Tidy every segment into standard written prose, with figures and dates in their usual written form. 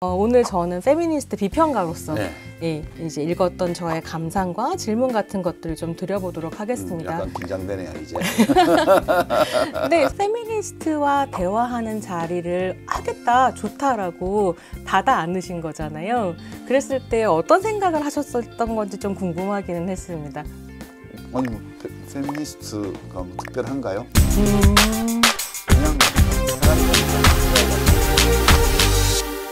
오늘 저는 페미니스트 비평가로서 네. 예, 이제 읽었던 저의 감상과 질문 같은 것들을 좀 드려보도록 하겠습니다. 약간 긴장되네요 이제. 근데 페미니스트와 대화하는 자리를 하겠다, 좋다라고 받아 안으신 거잖아요. 그랬을 때 어떤 생각을 하셨었던 건지 좀 궁금하기는 했습니다. 아니 뭐 페미니스트가 뭐 특별한가요? 그냥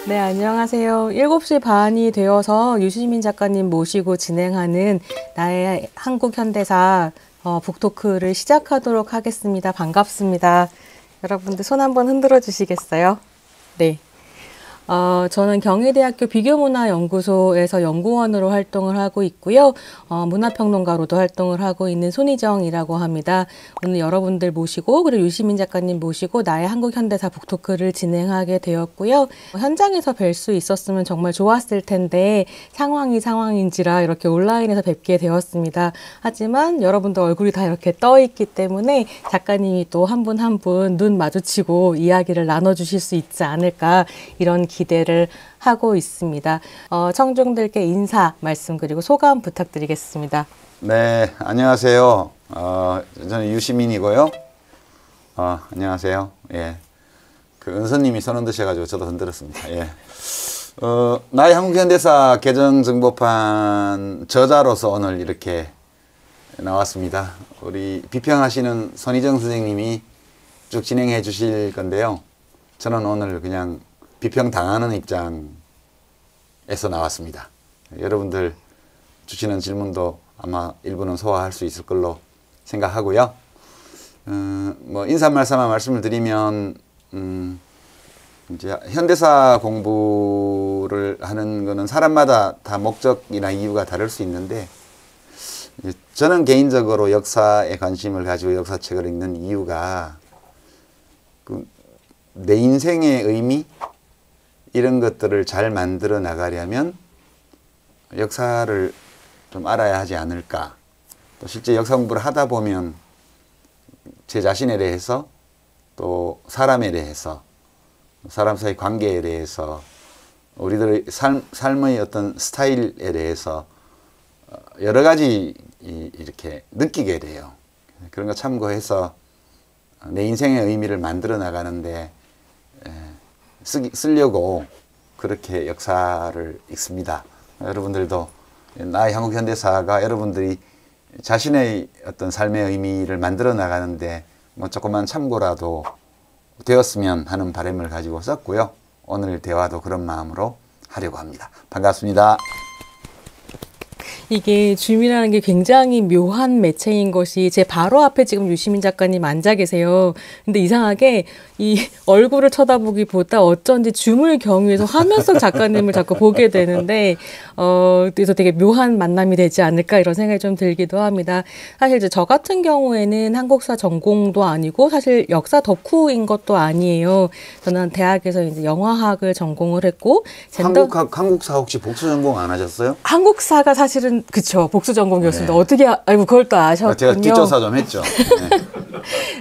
네, 안녕하세요. 7시 반이 되어서 유시민 작가님 모시고 진행하는 나의 한국 현대사 북토크를 시작하도록 하겠습니다. 반갑습니다. 여러분들 손 한번 흔들어 주시겠어요? 네. 저는 경희대학교 비교문화연구소에서 연구원으로 활동을 하고 있고요. 문화평론가로도 활동을 하고 있는 손희정이라고 합니다. 오늘 여러분들 모시고 그리고 유시민 작가님 모시고 나의 한국 현대사 북토크를 진행하게 되었고요. 현장에서 뵐 수 있었으면 정말 좋았을 텐데 상황이 상황인지라 이렇게 온라인에서 뵙게 되었습니다. 하지만 여러분들 얼굴이 다 이렇게 떠 있기 때문에 작가님이 또 한 분 한 분 눈 마주치고 이야기를 나눠주실 수 있지 않을까 이런 기대를 하고 있습니다. 청중들께 인사 말씀 그리고 소감 부탁드리겠습니다. 네, 안녕하세요. 저는 유시민이고요. 안녕하세요. 예, 그 은서님이 손 흔드셔가지고 저도 흔들었습니다. 예. 나의 한국현대사 개정정보판 저자로서 오늘 이렇게 나왔습니다. 우리 비평하시는 손희정 선생님이 쭉 진행해 주실 건데요. 저는 오늘 그냥 비평당하는 입장에서 나왔습니다. 여러분들 주시는 질문도 아마 일부는 소화할 수 있을 걸로 생각하고요. 뭐 인사 말씀만 말씀을 드리면 이제 현대사 공부를 하는 거는 사람마다 다 목적이나 이유가 다를 수 있는데 저는 개인적으로 역사에 관심을 가지고 역사책을 읽는 이유가 내 인생의 의미 이런 것들을 잘 만들어 나가려면 역사를 좀 알아야 하지 않을까. 또 실제 역사 공부를 하다 보면 제 자신에 대해서 또 사람에 대해서 사람 사이 관계에 대해서 우리들의 삶의 어떤 스타일에 대해서 여러 가지 이렇게 느끼게 돼요. 그런 거 참고해서 내 인생의 의미를 만들어 나가는데 쓰려고 그렇게 역사를 읽습니다. 여러분들도 나의 한국 현대사가 여러분들이 자신의 어떤 삶의 의미를 만들어 나가는데 뭐 조그만 참고라도 되었으면 하는 바람을 가지고 썼고요. 오늘 대화도 그런 마음으로 하려고 합니다. 반갑습니다. 이게 줌이라는 게 굉장히 묘한 매체인 것이 제 바로 앞에 지금 유시민 작가님 앉아 계세요. 근데 이상하게 이 얼굴을 쳐다보기보다 어쩐지 줌을 경유해서 화면 속 작가님을 자꾸 보게 되는데 그래서 되게 묘한 만남이 되지 않을까 이런 생각이 좀 들기도 합니다. 사실 이제 저 같은 경우에는 한국사 전공도 아니고 사실 역사 덕후인 것도 아니에요. 저는 대학에서 이제 영화학을 전공을 했고 한국사 혹시 복수 전공 안 하셨어요? 한국사가 사실은 그쵸 복수 전공이었습니다. 네. 어떻게 아이고 그걸 또 아셨군요. 제가 뒷조사 좀 했죠. 네.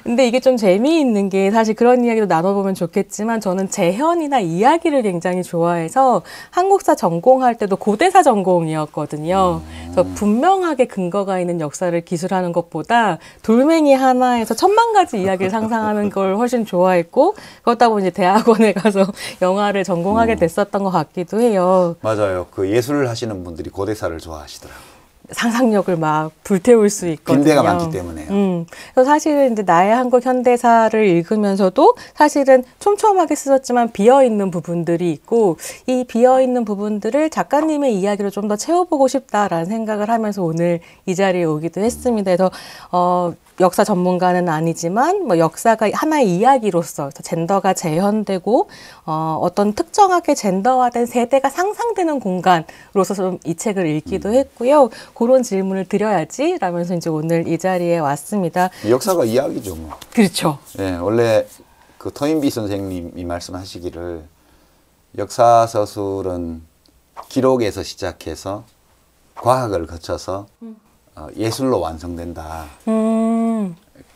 근데 이게 좀 재미있는 게 사실 그런 이야기도 나눠보면 좋겠지만 저는 재현이나 이야기를 굉장히 좋아해서 한국사 전공할 때도 고대사 전공이었거든요. 그래서 분명하게 근거가 있는 역사를 기술하는 것보다 돌멩이 하나에서 1000만 가지 이야기를 상상하는 걸 훨씬 좋아했고 그러다 보니 이제 대학원에 가서 영화를 전공하게 됐었던 것 같기도 해요. 맞아요. 그 예술을 하시는 분들이 고대사를 좋아하시더라고요. 상상력을 막 불태울 수 있거든요. 빈대가 많기 때문에요. 그래서 사실은 이제 나의 한국 현대사를 읽으면서도 사실은 촘촘하게 쓰셨지만 비어있는 부분들이 있고 이 비어있는 부분들을 작가님의 이야기로 좀 더 채워보고 싶다라는 생각을 하면서 오늘 이 자리에 오기도 했습니다. 그래서 역사 전문가는 아니지만 뭐 역사가 하나의 이야기로서 젠더가 재현되고 어떤 특정하게 젠더화된 세대가 상상되는 공간으로서 좀 이 책을 읽기도 했고요. 그런 질문을 드려야지 라면서 이제 오늘 이 자리에 왔습니다. 역사가 이야기죠, 뭐. 그렇죠. 네, 원래 그 토인비 선생님이 말씀하시기를 역사 서술은 기록에서 시작해서 과학을 거쳐서 예술로 완성된다.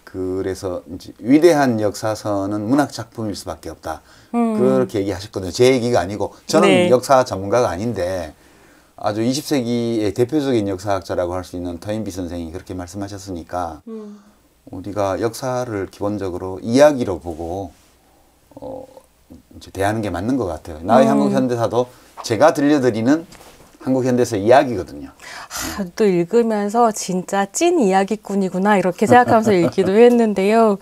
그래서 이제 위대한 역사서는 문학 작품일 수밖에 없다. 그렇게 얘기하셨거든요. 제 얘기가 아니고 저는 네. 역사 전문가가 아닌데 아주 20세기의 대표적인 역사학자라고 할 수 있는 터인비 선생이 그렇게 말씀하셨으니까 우리가 역사를 기본적으로 이야기로 보고 이제 대하는 게 맞는 것 같아요. 나의 한국 현대사도 제가 들려드리는 한국 현대사 이야기거든요. 또 읽으면서 진짜 찐 이야기꾼이구나 이렇게 생각하면서 읽기도 했는데요.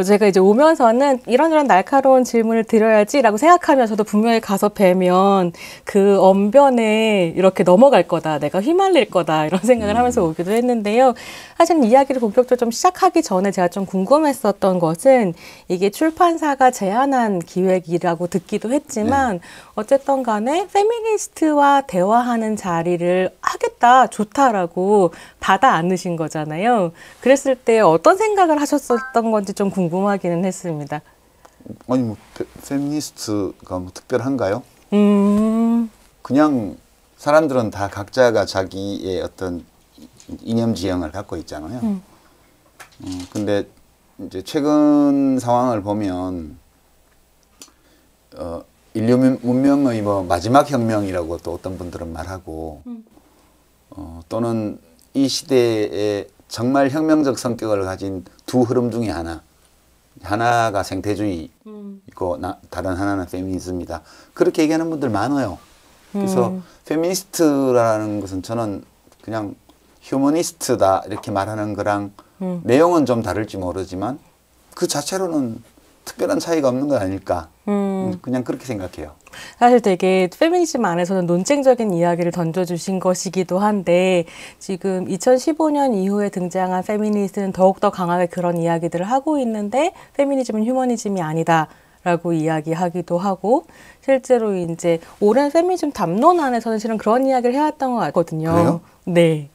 제가 이제 오면서는 이런 날카로운 질문을 드려야지라고 생각하면서도 분명히 가서 뵈면 그 언변에 이렇게 넘어갈 거다, 내가 휘말릴 거다 이런 생각을 하면서 오기도 했는데요. 사실 이야기를 본격적으로 좀 시작하기 전에 제가 좀 궁금했었던 것은 이게 출판사가 제안한 기획이라고 듣기도 했지만 어쨌든 간에 페미니스트와 대화하는 자리를 하겠다, 좋다라고 받아 안으신 거잖아요. 그랬을 때 어떤 생각을 하셨었던 건지 좀 궁금하기는 했습니다. 아니 뭐 페미니스트가 뭐 특별한가요? 그냥 사람들은 다 각자가 자기의 어떤 이념 지형을 갖고 있잖아요. 근데 이제 최근 상황을 보면 인류 문명의 뭐 마지막 혁명이라고 또 어떤 분들은 말하고 또는 이 시대에 정말 혁명적 성격을 가진 두 흐름 중에 하나가 생태주의이고 다른 하나는 페미니즘이다. 그렇게 얘기하는 분들 많아요. 그래서 페미니스트라는 것은 저는 그냥 휴머니스트다 이렇게 말하는 거랑 내용은 좀 다를지 모르지만 그 자체로는 특별한 차이가 없는 거 아닐까. 그냥 그렇게 생각해요. 사실 되게 페미니즘 안에서는 논쟁적인 이야기를 던져주신 것이기도 한데 지금 2015년 이후에 등장한 페미니스트는 더욱더 강하게 그런 이야기들을 하고 있는데 페미니즘은 휴머니즘이 아니다. 라고 이야기하기도 하고 실제로 이제 오랜 페미니즘 담론 안에서는 실은 그런 이야기를 해왔던 것 같거든요. 그래요? 네.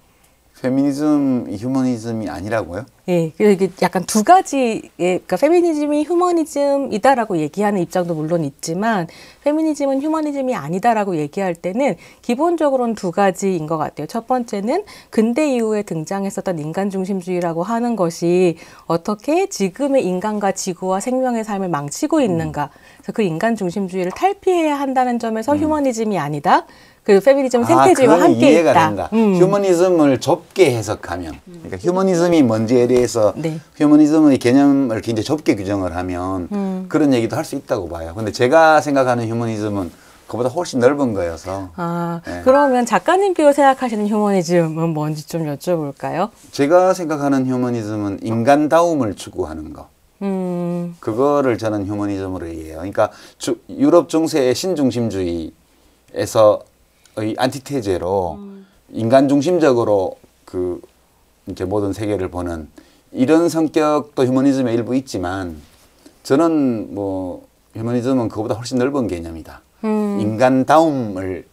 페미니즘이 휴머니즘이 아니라고요? 예, 이게 약간 두 가지, 그러니까 페미니즘이 휴머니즘이다라고 얘기하는 입장도 물론 있지만, 페미니즘은 휴머니즘이 아니다라고 얘기할 때는 기본적으로는 두 가지인 것 같아요. 첫 번째는 근대 이후에 등장했었던 인간 중심주의라고 하는 것이 어떻게 지금의 인간과 지구와 생명의 삶을 망치고 있는가. 그래서 그 인간 중심주의를 탈피해야 한다는 점에서 휴머니즘이 아니다. 그 페미니즘 생태주의와 그건 함께 이해가 있다. 된다. 휴머니즘을 좁게 해석하면, 그러니까 휴머니즘이 뭔지에 대해서 네. 휴머니즘의 개념을 굉장히 좁게 규정을 하면 그런 얘기도 할 수 있다고 봐요. 근데 제가 생각하는 휴머니즘은 그보다 훨씬 넓은 거여서. 네. 그러면 작가님께서 생각하시는 휴머니즘은 뭔지 좀 여쭤볼까요? 제가 생각하는 휴머니즘은 인간다움을 추구하는 거. 그거를 저는 휴머니즘으로 이해해요. 그러니까 유럽 중세의 신중심주의에서 의 안티테제로 인간 중심적으로 그 이제 모든 세계를 보는 이런 성격도 휴머니즘의 일부 있지만 저는 뭐 휴머니즘은 그보다 훨씬 넓은 개념이다. 인간다움을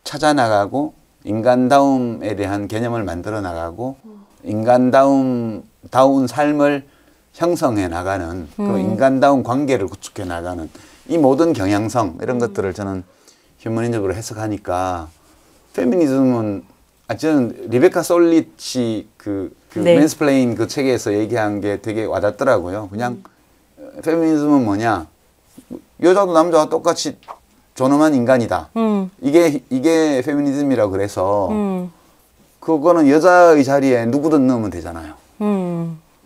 찾아 나가고 인간다움에 대한 개념을 만들어 나가고 인간다운 삶을 형성해 나가는 그 인간다운 관계를 구축해 나가는 이 모든 경향성 이런 것들을 저는 휴머니즘으로 해석하니까 페미니즘은 저는 리베카 솔릿이 네. 맨스플레인 그 책에서 얘기한 게 되게 와닿더라고요. 그냥 페미니즘은 뭐냐? 여자도 남자와 똑같이 존엄한 인간이다. 이게 페미니즘이라고 그래서 그거는 여자의 자리에 누구든 넣으면 되잖아요.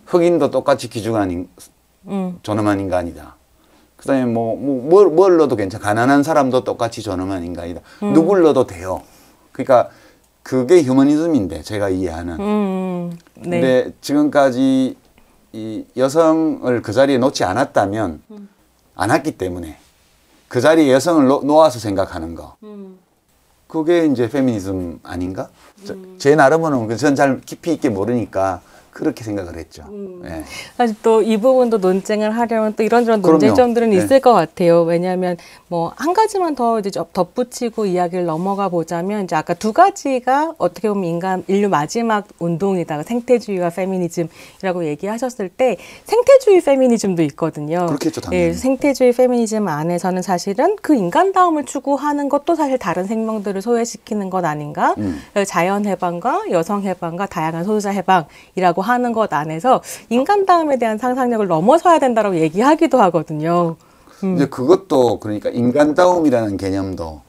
흑인도 똑같이 귀중한 존엄한 인간이다. 그다음에 뭘 넣어도 괜찮아. 가난한 사람도 똑같이 존엄한 인간이다. 누굴 넣어도 돼요. 그러니까 그게 휴머니즘인데 제가 이해하는. 네. 근데 지금까지 이 여성을 그 자리에 놓지 않았다면 않았기 때문에 그 자리에 여성을 놓아서 생각하는 거. 그게 이제 페미니즘 아닌가? 제 나름으로는 전 잘 깊이 있게 모르니까 그렇게 생각을 했죠. 네. 사실 또 이 부분도 논쟁을 하려면 또 이런저런 그럼요. 논쟁점들은 네. 있을 것 같아요. 왜냐하면 뭐 한 가지만 더 이제 덧붙이고 이야기를 넘어가 보자면 이제 아까 두 가지가 어떻게 보면 인류 마지막 운동이다. 생태주의와 페미니즘이라고 얘기하셨을 때 생태주의 페미니즘도 있거든요. 그렇겠죠, 당연히. 예, 생태주의 페미니즘 안에서는 사실은 그 인간다움을 추구하는 것도 사실 다른 생명들을 소외시키는 것 아닌가? 자연 해방과 여성 해방과 다양한 소수자 해방이라고 하는 것 안에서 인간다움에 대한 상상력을 넘어서야 된다고 얘기하기도 하거든요. 이제 그것도 그러니까 인간다움이라는 개념도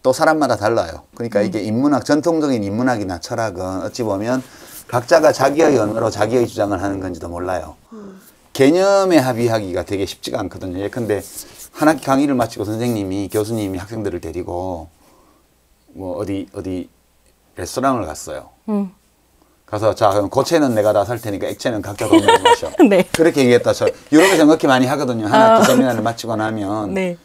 또 사람마다 달라요. 그러니까 이게 인문학, 전통적인 인문학이나 철학은 어찌 보면 각자가 자기의 언어로 자기의 주장을 하는 건지도 몰라요. 개념에 합의하기가 되게 쉽지가 않거든요. 예컨대 한 학기 강의를 마치고 선생님이, 교수님이 학생들을 데리고 뭐 어디 레스토랑을 갔어요. 가서 자, 그럼 고체는 내가 다 살 테니까 액체는 각자 돈 내고 마셔. 네. 그렇게 얘기했다. 저 유럽에서 그렇게 많이 하거든요. 한 학기 세미나를 마치고 나면 네.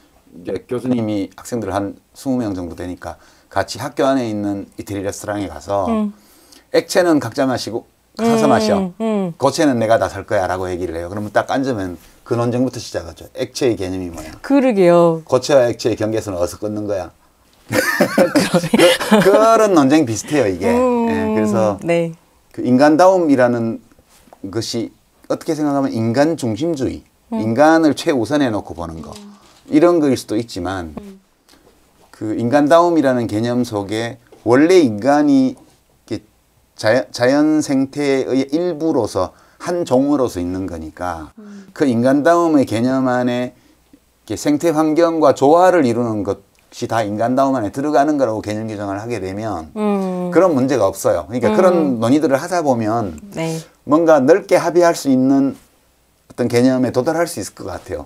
이제 교수님이 학생들 한 20명 정도 되니까 같이 학교 안에 있는 이태리 레스토랑에 가서 액체는 각자 마시고 사서 마셔. 고체는 내가 다 살 거야 라고 얘기를 해요. 그러면 딱 앉으면 그 논쟁부터 시작하죠. 액체의 개념이 뭐야? 그러게요. 고체와 액체의 경계선을 어디서 끊는 거야? 그런 논쟁 비슷해요, 이게. 예, 그래서 네. 그 인간다움이라는 것이 어떻게 생각하면 인간 중심주의, 인간을 최우선에 놓고 보는 거, 이런 거일 수도 있지만 그 인간다움이라는 개념 속에 원래 인간이 이렇게 자연 생태의 일부로서 한 종으로서 있는 거니까 그 인간다움의 개념 안에 이렇게 생태 환경과 조화를 이루는 것이 다 인간다움 안에 들어가는 거라고 개념 규정을 하게 되면 그런 문제가 없어요. 그러니까 그런 논의들을 하다 보면 네. 뭔가 넓게 합의할 수 있는 어떤 개념에 도달할 수 있을 것 같아요.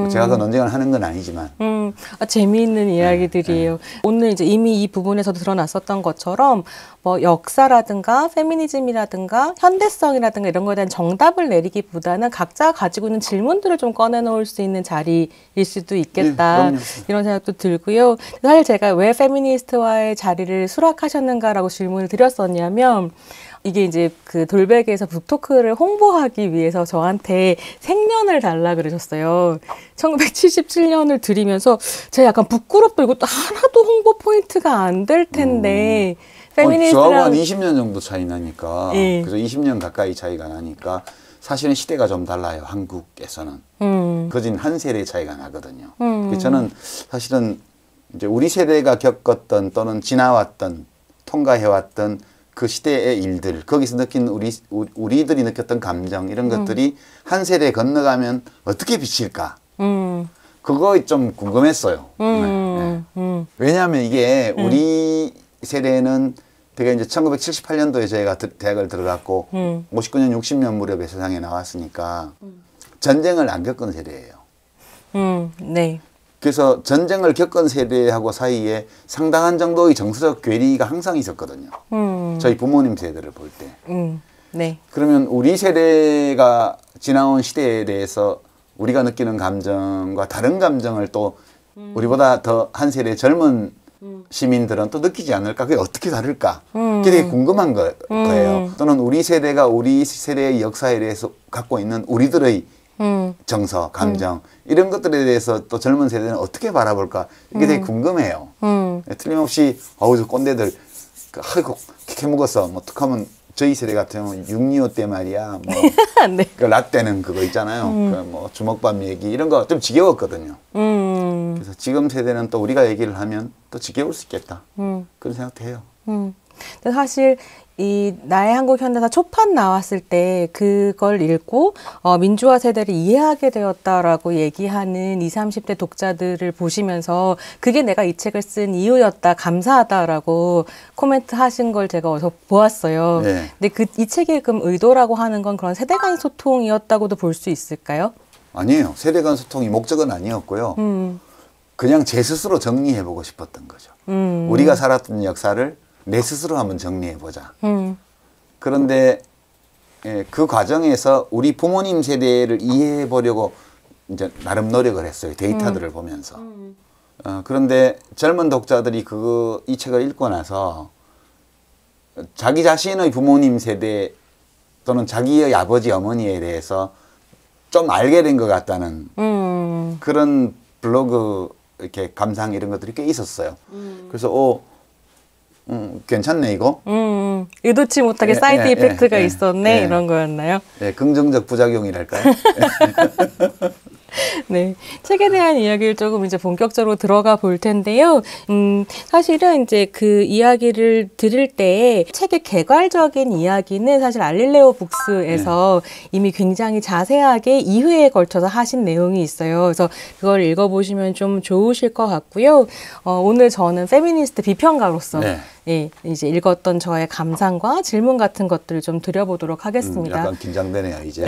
제가 그 논쟁을 하는 건 아니지만. 재미있는 이야기들이에요. 오늘 이제 이미 이 부분에서도 드러났었던 것처럼 뭐 역사라든가 페미니즘이라든가 현대성이라든가 이런 거에 대한 정답을 내리기보다는 각자 가지고 있는 질문들을 좀 꺼내놓을 수 있는 자리일 수도 있겠다. 이런 생각도 들고요. 사실 제가 왜 페미니스트와의 자리를 수락하셨는가라고 질문을 드렸었냐면 이게 이제 그 돌베개에서 북토크를 홍보하기 위해서 저한테 생년을 달라 그러셨어요. 1977년을 드리면서 제가 약간 부끄럽고 이것도 하나도 홍보 포인트가 안 될 텐데 저하고 한 20년 정도 차이 나니까 예. 그래서 20년 가까이 차이가 나니까 사실은 시대가 좀 달라요. 한국에서는. 거진 한 세대 차이가 나거든요. 그래서 저는 사실은 이제 우리 세대가 겪었던 또는 지나왔던 통과해왔던 그 시대의 일들, 거기서 느낀 우리들이 느꼈던 감정, 이런 것들이 한 세대 건너가면 어떻게 비칠까? 그거 좀 궁금했어요. 왜냐하면 이게 우리 세대는 되게 이제 1978년도에 저희가 대학을 들어갔고 59년, 60년 무렵에 세상에 나왔으니까 전쟁을 안 겪은 세대예요. 네. 그래서 전쟁을 겪은 세대하고 사이에 상당한 정도의 정서적 괴리가 항상 있었거든요. 저희 부모님 세대를 볼 때. 네. 그러면 우리 세대가 지나온 시대에 대해서 우리가 느끼는 감정과 다른 감정을 또 우리보다 더 한 세대 젊은 시민들은 또 느끼지 않을까? 그게 어떻게 다를까? 그게 되게 궁금한 거예요. 또는 우리 세대가 우리 세대의 역사에 대해서 갖고 있는 우리들의 정서, 감정 이런 것들에 대해서 또 젊은 세대는 어떻게 바라볼까? 이게 되게 궁금해요. 틀림없이 어우 저 꼰대들 아이고 캐먹었어. 뭐 어떡하면 저희 세대 같은 경우는 6.25 때 말이야. 뭐 네. 그 라떼는 그거 있잖아요. 그 뭐 주먹밥 얘기 이런 거 좀 지겨웠거든요. 그래서 지금 세대는 또 우리가 얘기를 하면 또 지겨울 수 있겠다. 그런 생각도 해요. 근데 사실 이 나의 한국 현대사 초판 나왔을 때 그걸 읽고 민주화 세대를 이해하게 되었다라고 얘기하는 20, 30대 독자들을 보시면서 그게 내가 이 책을 쓴 이유였다, 감사하다라고 코멘트 하신 걸 제가 어디서 보았어요. 네. 근데 이 책의 그럼 의도라고 하는 건 그런 세대 간 소통이었다고도 볼 수 있을까요? 아니에요. 세대 간 소통이 목적은 아니었고요. 그냥 제 스스로 정리해보고 싶었던 거죠. 우리가 살았던 역사를 내 스스로 한번 정리해보자. 그런데 그 과정에서 우리 부모님 세대를 이해해보려고 이제 나름 노력을 했어요. 데이터들을 보면서. 그런데 젊은 독자들이 이 책을 읽고 나서 자기 자신의 부모님 세대 또는 자기의 아버지, 어머니에 대해서 좀 알게 된 것 같다는 그런 블로그 이렇게 감상 이런 것들이 꽤 있었어요. 그래서 괜찮네 이거. 의도치 못하게 사이드 이펙트가 있었네 이런 거였나요? 네, 긍정적 부작용이랄까요? 네, 책에 대한 이야기를 조금 이제 본격적으로 들어가 볼 텐데요. 사실은 이제 그 이야기를 들을 때 책의 개괄적인 이야기는 사실 알릴레오 북스에서 이미 굉장히 자세하게 2회에 걸쳐서 하신 내용이 있어요. 그래서 그걸 읽어보시면 좀 좋으실 것 같고요. 오늘 저는 페미니스트 비평가로서 예, 이제 읽었던 저의 감상과 질문 같은 것들을 좀 드려보도록 하겠습니다. 약간 긴장되네요, 이제.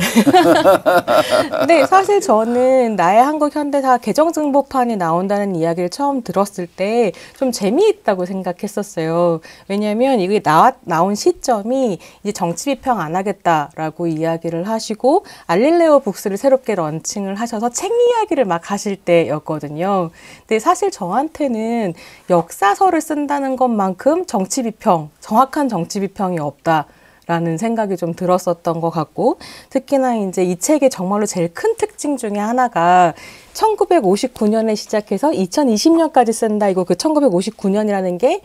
네, 사실 저는 나의 한국 현대사 개정증보판이 나온다는 이야기를 처음 들었을 때 좀 재미있다고 생각했었어요. 왜냐하면 이게 나온 시점이 이제 정치 비평 안 하겠다라고 이야기를 하시고 알릴레오 북스를 새롭게 런칭을 하셔서 책 이야기를 막 하실 때였거든요. 근데 사실 저한테는 역사서를 쓴다는 것만큼 정치 비평, 정확한 정치 비평이 없다라는 생각이 좀 들었었던 것 같고, 특히나 이제 이 책의 정말로 제일 큰 특징 중에 하나가 1959년에 시작해서 2020년까지 쓴다. 이거 그 1959년이라는 게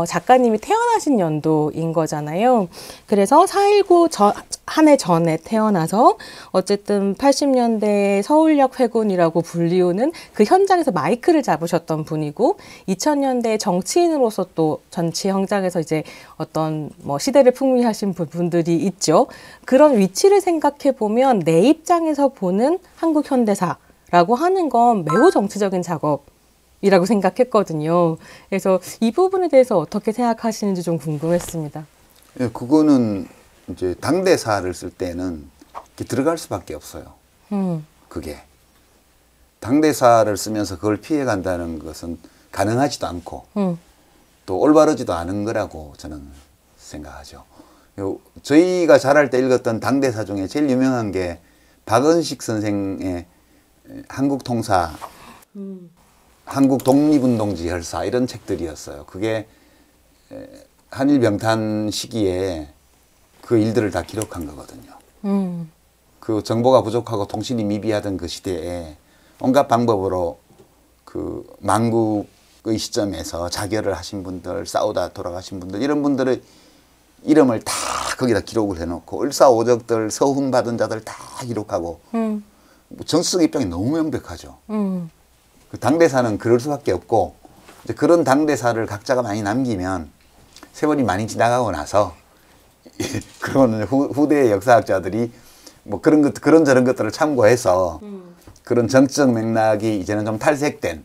작가님이 태어나신 연도인 거잖아요. 그래서 4.19 한 해 전에 태어나서 어쨌든 80년대 서울역 회군이라고 불리우는 그 현장에서 마이크를 잡으셨던 분이고 2000년대 정치인으로서 또 정치 현장에서 이제 어떤 뭐 시대를 풍미하신 분들이 있죠. 그런 위치를 생각해 보면 내 입장에서 보는 한국 현대사 라고 하는 건 매우 정치적인 작업이라고 생각했거든요. 그래서 이 부분에 대해서 어떻게 생각하시는지 좀 궁금했습니다. 예, 그거는 이제 당대사를 쓸 때는 이렇게 들어갈 수밖에 없어요. 그게. 당대사를 쓰면서 그걸 피해 간다는 것은 가능하지도 않고 또 올바르지도 않은 거라고 저는 생각하죠. 저희가 자랄 때 읽었던 당대사 중에 제일 유명한 게 박은식 선생의 한국 통사, 한국 독립운동지 혈사 이런 책들이었어요. 그게 한일 병탄 시기에 그 일들을 다 기록한 거거든요. 그 정보가 부족하고 통신이 미비하던 그 시대에 온갖 방법으로 그 망국의 시점에서 자결을 하신 분들, 싸우다 돌아가신 분들 이런 분들의 이름을 다 거기다 기록을 해놓고 을사오적들, 서훈받은 자들 다 기록하고 정치적 입장이 너무 명백하죠. 그 당대사는 그럴 수밖에 없고 이제 그런 당대사를 각자가 많이 남기면 세월이 많이 지나가고 나서 그러면 후대의 역사학자들이 뭐 그런 저런 것들을 참고해서 그런 정치적 맥락이 이제는 좀 탈색된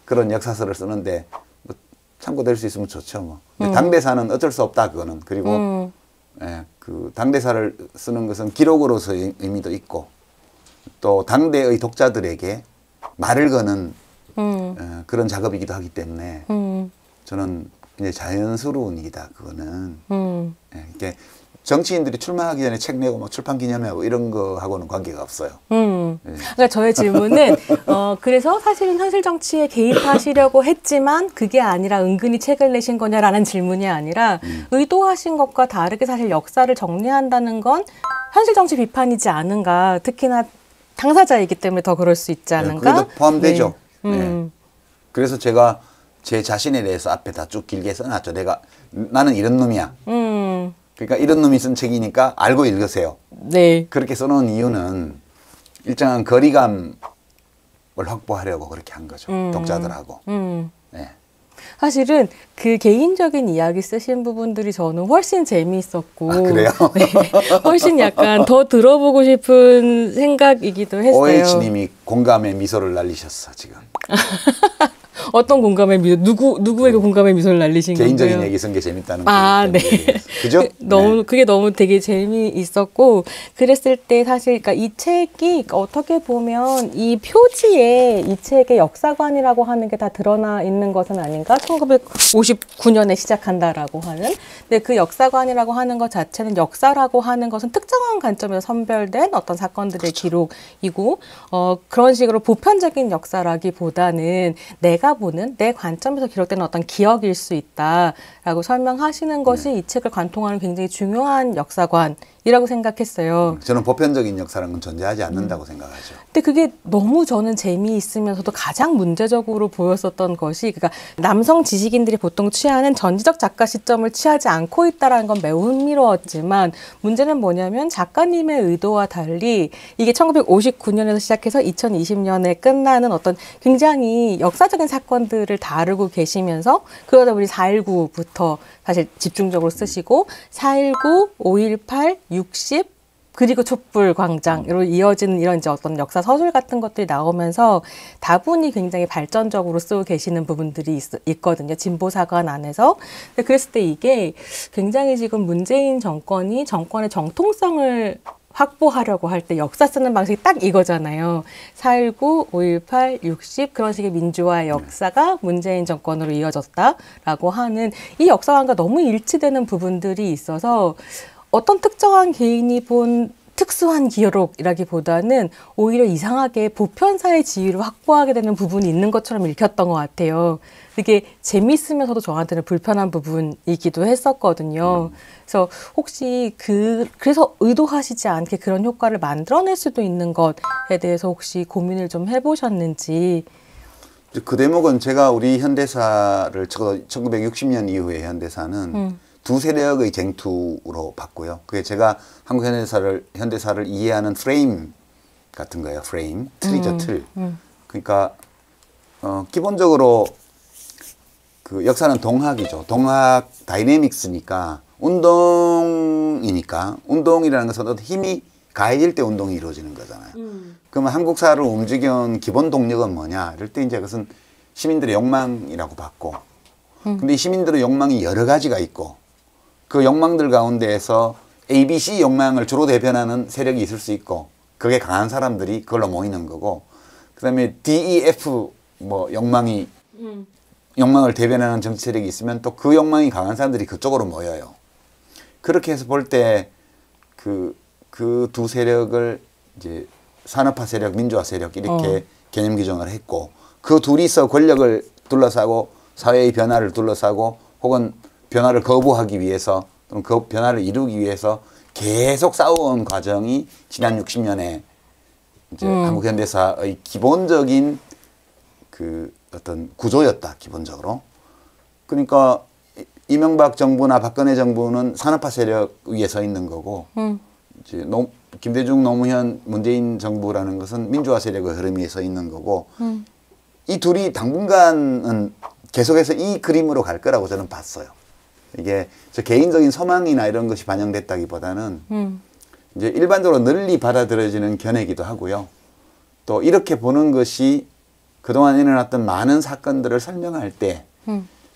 그런 역사서를 쓰는데 뭐 참고될 수 있으면 좋죠. 뭐. 당대사는 어쩔 수 없다 그거는. 그리고 예, 그 당대사를 쓰는 것은 기록으로서의 의미도 있고 또 당대의 독자들에게 말을 거는 그런 작업이기도 하기 때문에 저는 굉장히 자연스러운 일이다 그거는. 예, 이게 정치인들이 출마하기 전에 책 내고 뭐 출판 기념회하고 이런 거하고는 관계가 없어요. 예. 그러니까 저의 질문은 그래서 사실은 현실 정치에 개입하시려고 했지만 그게 아니라 은근히 책을 내신 거냐라는 질문이 아니라 의도하신 것과 다르게 사실 역사를 정리한다는 건 현실 정치 비판이지 않은가. 특히나 당사자이기 때문에 더 그럴 수 있지 않은가. 그것도 포함되죠. 네. 그래서 제가 제 자신에 대해서 앞에 다 쭉 길게 써놨죠. 나는 이런 놈이야. 그러니까 이런 놈이 쓴 책이니까 알고 읽으세요. 네. 그렇게 써놓은 이유는 일정한 거리감을 확보하려고 그렇게 한 거죠. 독자들하고. 네. 사실은 그 개인적인 이야기 쓰신 부분들이 저는 훨씬 재미있었고. 아, 그래요? 네. 훨씬 약간 더 들어보고 싶은 생각이기도 했어요. OH님이 공감의 미소를 날리셨어, 지금. 어떤 공감의 미소? 누구에게 공감의 미소를 날리신 건가요? 개인적인 얘기 쓴 게 재밌다는 네. 그죠? 그게 너무 되게 재미있었고, 그랬을 때 사실, 그러니까 이 책이 어떻게 보면 이 표지에 이 책의 역사관이라고 하는 게 다 드러나 있는 것은 아닌가? 1959년에 시작한다라고 하는. 근데 그 역사관이라고 하는 것 자체는 역사라고 하는 것은 특정한 관점에서 선별된 어떤 사건들의 기록이고, 그런 식으로 보편적인 역사라기보다는 내가 보는 내 관점에서 기록되는 어떤 기억일 수 있다라고 설명하시는 것이 이 책을 관통하는 굉장히 중요한 역사관이라고 이라고 생각했어요. 저는 보편적인 역사라는 건 존재하지 않는다고 생각하죠. 근데 그게 너무 저는 재미있으면서도 가장 문제적으로 보였었던 것이, 그러니까 남성 지식인들이 보통 취하는 전지적 작가 시점을 취하지 않고 있다는 건 매우 흥미로웠지만, 문제는 뭐냐면 작가님의 의도와 달리 이게 1959년에서 시작해서 2020년에 끝나는 어떤 굉장히 역사적인 사건들을 다루고 계시면서, 그러다 보니 4.19부터 사실 집중적으로 쓰시고 4.19, 5.18, 60 그리고 촛불 광장으로 이어지는 이런 이제 어떤 역사 서술 같은 것들이 나오면서 다분히 굉장히 발전적으로 쓰고 계시는 부분들이 있거든요. 진보사관 안에서. 근데 그랬을 때 이게 굉장히 지금 문재인 정권이 정권의 정통성을 확보하려고 할 때 역사 쓰는 방식이 딱 이거잖아요. 4.19, 5.18, 60 그런 식의 민주화의 역사가 문재인 정권으로 이어졌다라고 하는 이 역사관과 너무 일치되는 부분들이 있어서 어떤 특정한 개인이 본 특수한 기록이라기보다는 오히려 이상하게 보편사의 지위를 확보하게 되는 부분이 있는 것처럼 읽혔던 것 같아요. 그게 재미있으면서도 저한테는 불편한 부분이기도 했었거든요. 그래서 혹시 그래서 의도하시지 않게 그런 효과를 만들어낼 수도 있는 것에 대해서 혹시 고민을 좀 해보셨는지. 그 대목은 제가 우리 현대사를 1960년 이후의 현대사는 두 세력의 쟁투로 봤고요. 그게 제가 한국 현대사를 이해하는 프레임 같은 거예요. 프레임, 틀이죠, 틀. 그러니까 기본적으로 그 역사는 동학이죠. 동학 다이내믹스니까 운동이니까 운동이라는 것은 어떤 힘이 가해질 때 운동이 이루어지는 거잖아요. 그러면 한국사를 움직여온 기본 동력은 뭐냐? 이럴 때 이제 그것은 시민들의 욕망이라고 봤고, 근데 이 시민들의 욕망이 여러 가지가 있고, 그 욕망들 가운데에서 ABC 욕망을 주로 대변하는 세력이 있을 수 있고, 그게 강한 사람들이 그걸로 모이는 거고, 그 다음에 DEF 욕망을 대변하는 정치 세력이 있으면 또 그 욕망이 강한 사람들이 그쪽으로 모여요. 그렇게 해서 볼 때 그 두 세력을 이제 산업화 세력, 민주화 세력 이렇게 개념 규정을 했고, 그 둘이서 권력을 둘러싸고 사회의 변화를 둘러싸고 혹은 변화를 거부하기 위해서 또는 그 변화를 이루기 위해서 계속 싸워온 과정이 지난 60년에 이제 한국 현대사의 기본적인 그 어떤 구조였다, 기본적으로. 그러니까 이명박 정부나 박근혜 정부는 산업화 세력 위에 서 있는 거고, 이제 김대중, 노무현, 문재인 정부라는 것은 민주화 세력의 흐름 위에 서 있는 거고, 이 둘이 당분간은 계속해서 이 그림으로 갈 거라고 저는 봤어요. 이게 저 개인적인 소망이나 이런 것이 반영됐다기보다는 이제 일반적으로 널리 받아들여지는 견해이기도 하고요. 또 이렇게 보는 것이 그동안 일어났던 많은 사건들을 설명할 때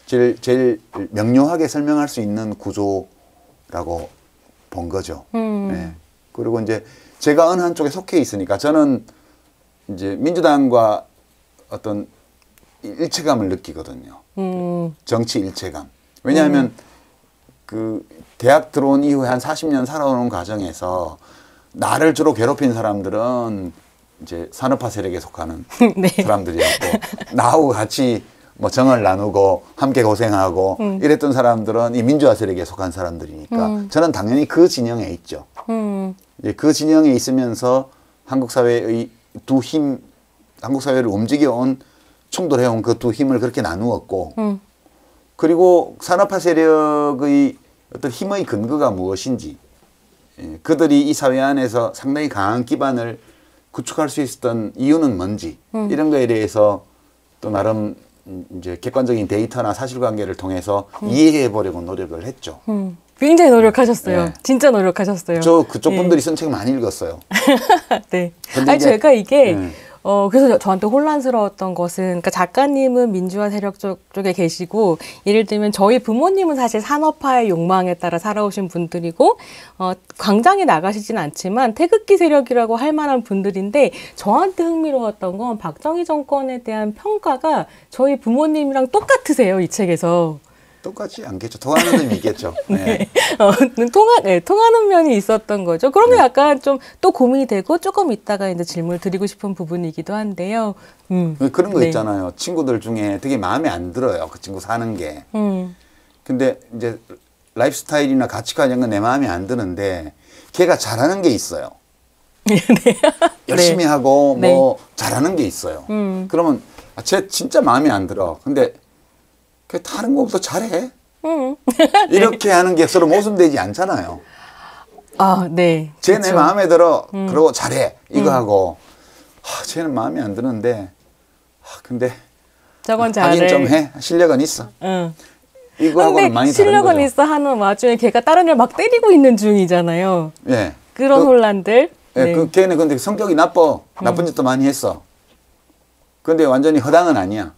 제일 명료하게 설명할 수 있는 구조라고 본 거죠. 네. 그리고 이제 제가 어느 한쪽에 속해 있으니까 저는 이제 민주당과 어떤 일체감을 느끼거든요. 정치 일체감. 왜냐하면 그 대학 들어온 이후에 한 40년 살아오는 과정에서 나를 주로 괴롭힌 사람들은 이제 산업화 세력에 속하는 네. 사람들이었고, 나하고 같이 뭐 정을 나누고 함께 고생하고 이랬던 사람들은 이 민주화 세력에 속한 사람들이니까 저는 당연히 그 진영에 있죠. 그 진영에 있으면서 한국 사회의 한국 사회를 움직여온 충돌해온 그 두 힘을 그렇게 나누었고, 그리고 산업화 세력의 어떤 힘의 근거가 무엇인지, 그들이 이 사회 안에서 상당히 강한 기반을 구축할 수 있었던 이유는 뭔지, 이런 거에 대해서 또 나름 이제 객관적인 데이터나 사실관계를 통해서 이해해 보려고 노력을 했죠. 굉장히 노력하셨어요. 네. 진짜 노력하셨어요. 저 그쪽 분들이 쓴 책 많이 읽었어요. 네. 근데 아니 이제, 제가 이게 네. 그래서 저한테 혼란스러웠던 것은, 그러니까 작가님은 민주화 세력 쪽에 계시고, 예를 들면 저희 부모님은 사실 산업화의 욕망에 따라 살아오신 분들이고, 광장에 나가시진 않지만 태극기 세력이라고 할 만한 분들인데, 저한테 흥미로웠던 건 박정희 정권에 대한 평가가 저희 부모님이랑 똑같으세요, 이 책에서. 똑같지 않겠죠. 통하는 점이 있겠죠. 네. 통하는 면이 있었던 거죠. 그런 게 약간 좀 또 고민이 되고, 조금 이따가 이제 질문을 드리고 싶은 부분이기도 한데요. 그런 거 네. 있잖아요. 친구들 중에 되게 마음에 안 들어요. 그 친구 사는 게. 근데 이제 라이프 스타일이나 가치관 이런 건 내 마음에 안 드는데, 걔가 잘하는 게 있어요. 네. 열심히 하고 네. 뭐 잘하는 게 있어요. 그러면 쟤 진짜 마음에 안 들어. 근데 걔 다른 거보다 잘해. 이렇게 하는 게 서로 모순되지 않잖아요. 아, 네. 쟤 내 그쵸. 마음에 들어. 그러고 잘해. 이거 하고 쟤는 마음에 안 드는데 근데 저건 하긴 잘해. 좀 해. 실력은 있어. 응. 이거하고는 근데 많이 다른 실력은 거죠. 있어 하는 와중에 걔가 다른 애를 막 때리고 있는 중이잖아요. 예. 그런 혼란들. 예, 네. 그 걔는 근데 성격이 나빠. 나쁜 짓도 많이 했어. 근데 완전히 허당은 아니야.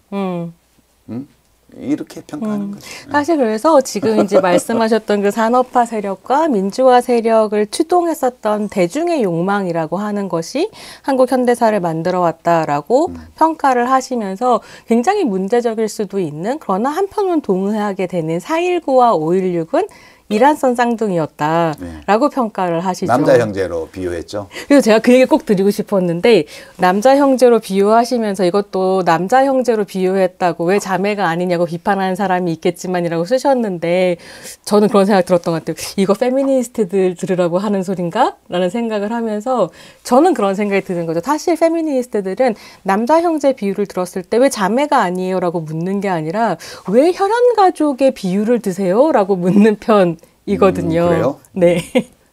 이렇게 평가하는 거죠. 사실 그래서 지금 이제 말씀하셨던 그 산업화 세력과 민주화 세력을 추동했었던 대중의 욕망이라고 하는 것이 한국 현대사를 만들어 왔다라고 평가를 하시면서 굉장히 문제적일 수도 있는, 그러나 한편은 동의하게 되는 4.19와 5.16은 이란선 쌍둥이였다라고 평가를 하시죠. 남자 형제로 비유했죠. 그래서 제가 그 얘기 꼭 드리고 싶었는데, 남자 형제로 비유하시면서 이것도 남자 형제로 비유했다고 왜 자매가 아니냐고 비판하는 사람이 있겠지만이라고 쓰셨는데, 저는 그런 생각 들었던 것 같아요. 이거 페미니스트들 들으라고 하는 소린가? 라는 생각을 하면서 저는 그런 생각이 드는 거죠. 사실 페미니스트들은 남자 형제 비유를 들었을 때 왜 자매가 아니에요? 라고 묻는 게 아니라 왜 혈연 가족의 비유를 드세요? 라고 묻는 편이거든요. 그래요? 네.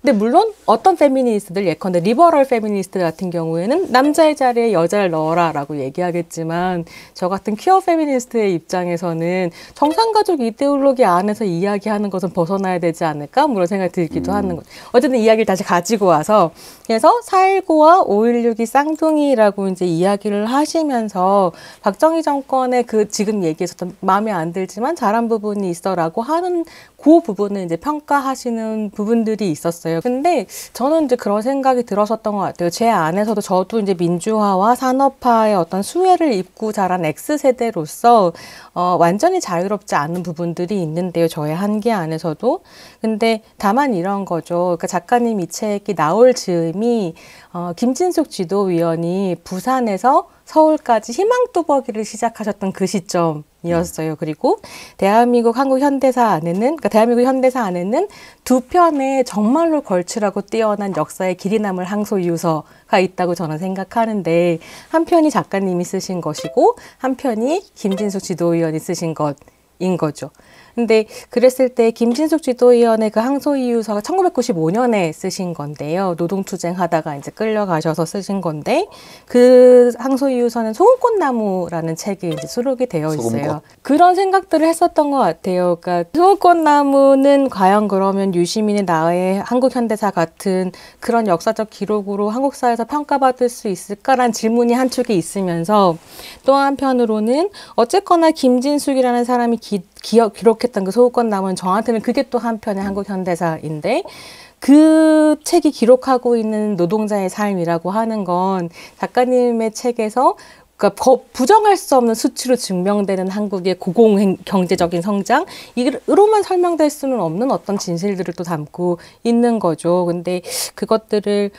근데 물론 어떤 페미니스트들, 예컨대 리버럴 페미니스트들 같은 경우에는 남자의 자리에 여자를 넣어라라고 얘기하겠지만, 저 같은 퀴어 페미니스트의 입장에서는 정상가족 이데올로기 안에서 이야기하는 것은 벗어나야 되지 않을까? 뭐 그런 생각이 들기도 하는 거죠. 어쨌든 이야기를 다시 가지고 와서, 그래서 4.19와 5.16이 쌍둥이라고 이제 이야기를 하시면서 박정희 정권의 그 지금 얘기했었던 마음에 안 들지만 잘한 부분이 있어라고 하는 그 부분을 이제 평가하시는 부분들이 있었어요. 근데 저는 이제 그런 생각이 들었었던 것 같아요. 제 안에서도 저도 이제 민주화와 산업화의 어떤 수혜를 입고 자란 X세대로서 완전히 자유롭지 않은 부분들이 있는데요. 저의 한계 안에서도. 근데 다만 이런 거죠. 그러니까 작가님 이 책이 나올 즈음이 김진숙 지도위원이 부산에서 서울까지 희망뚜벅이를 시작하셨던 그 시점이었어요. 그리고 대한민국 한국 현대사 안에는, 그러니까 대한민국 현대사 안에는 두 편의 정말로 걸출하고 뛰어난 역사의 길이 남을 항소이유서가 있다고 저는 생각하는데, 한 편이 작가님이 쓰신 것이고 한 편이 김진숙 지도위원이 쓰신 것인 거죠. 근데 그랬을 때 김진숙 지도위원의 그 항소이유서가 1995년에 쓰신 건데요. 노동투쟁 하다가 이제 끌려가셔서 쓰신 건데, 그 항소이유서는 소금꽃나무라는 책이 이제 수록이 되어 있어요. 소금꽃. 그런 생각들을 했었던 것 같아요. 그러니까 소금꽃나무는 과연 그러면 유시민의 나의 한국 현대사 같은 그런 역사적 기록으로 한국사에서 평가받을 수 있을까라는 질문이 한 축에 있으면서, 또 한편으로는 어쨌거나 김진숙이라는 사람이 기록했던 그 소금꽃나무는 저한테는 그게 또 한편의 한국 현대사인데, 그 책이 기록하고 있는 노동자의 삶이라고 하는 건 작가님의 책에서 그러니까 부정할 수 없는 수치로 증명되는 한국의 고공경제적인 성장, 이로만 설명될 수는 없는 어떤 진실들을 또 담고 있는 거죠. 근데 그것들을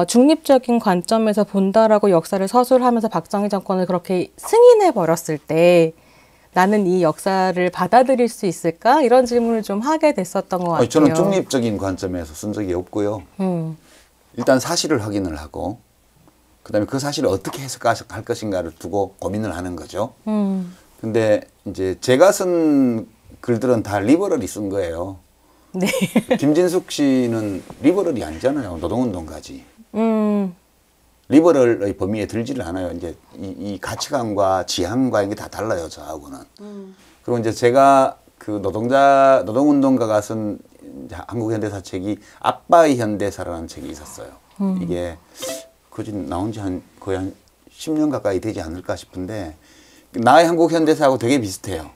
중립적인 관점에서 본다라고 역사를 서술하면서 박정희 정권을 그렇게 승인해 버렸을 때 나는 이 역사를 받아들일 수 있을까? 이런 질문을 좀 하게 됐었던 것 같아요. 저는 중립적인 관점에서 쓴 적이 없고요. 일단 사실을 확인을 하고, 그다음에 그 사실을 어떻게 해석할 것인가를 두고 고민을 하는 거죠. 근데 이제 제가 쓴 글들은 다 리버럴이 쓴 거예요. 네. 김진숙 씨는 리버럴이 아니잖아요. 노동운동가지. 리버럴의 범위에 들지를 않아요. 이제 이 가치관과 지향과 이게 다 달라요, 저하고는. 그리고 이제 제가 그 노동운동가가 쓴 한국 현대사 책이 아빠의 현대사라는 책이 있었어요. 이게 그지 나온 지 거의 한 10년 가까이 되지 않을까 싶은데, 나의 한국 현대사하고 되게 비슷해요.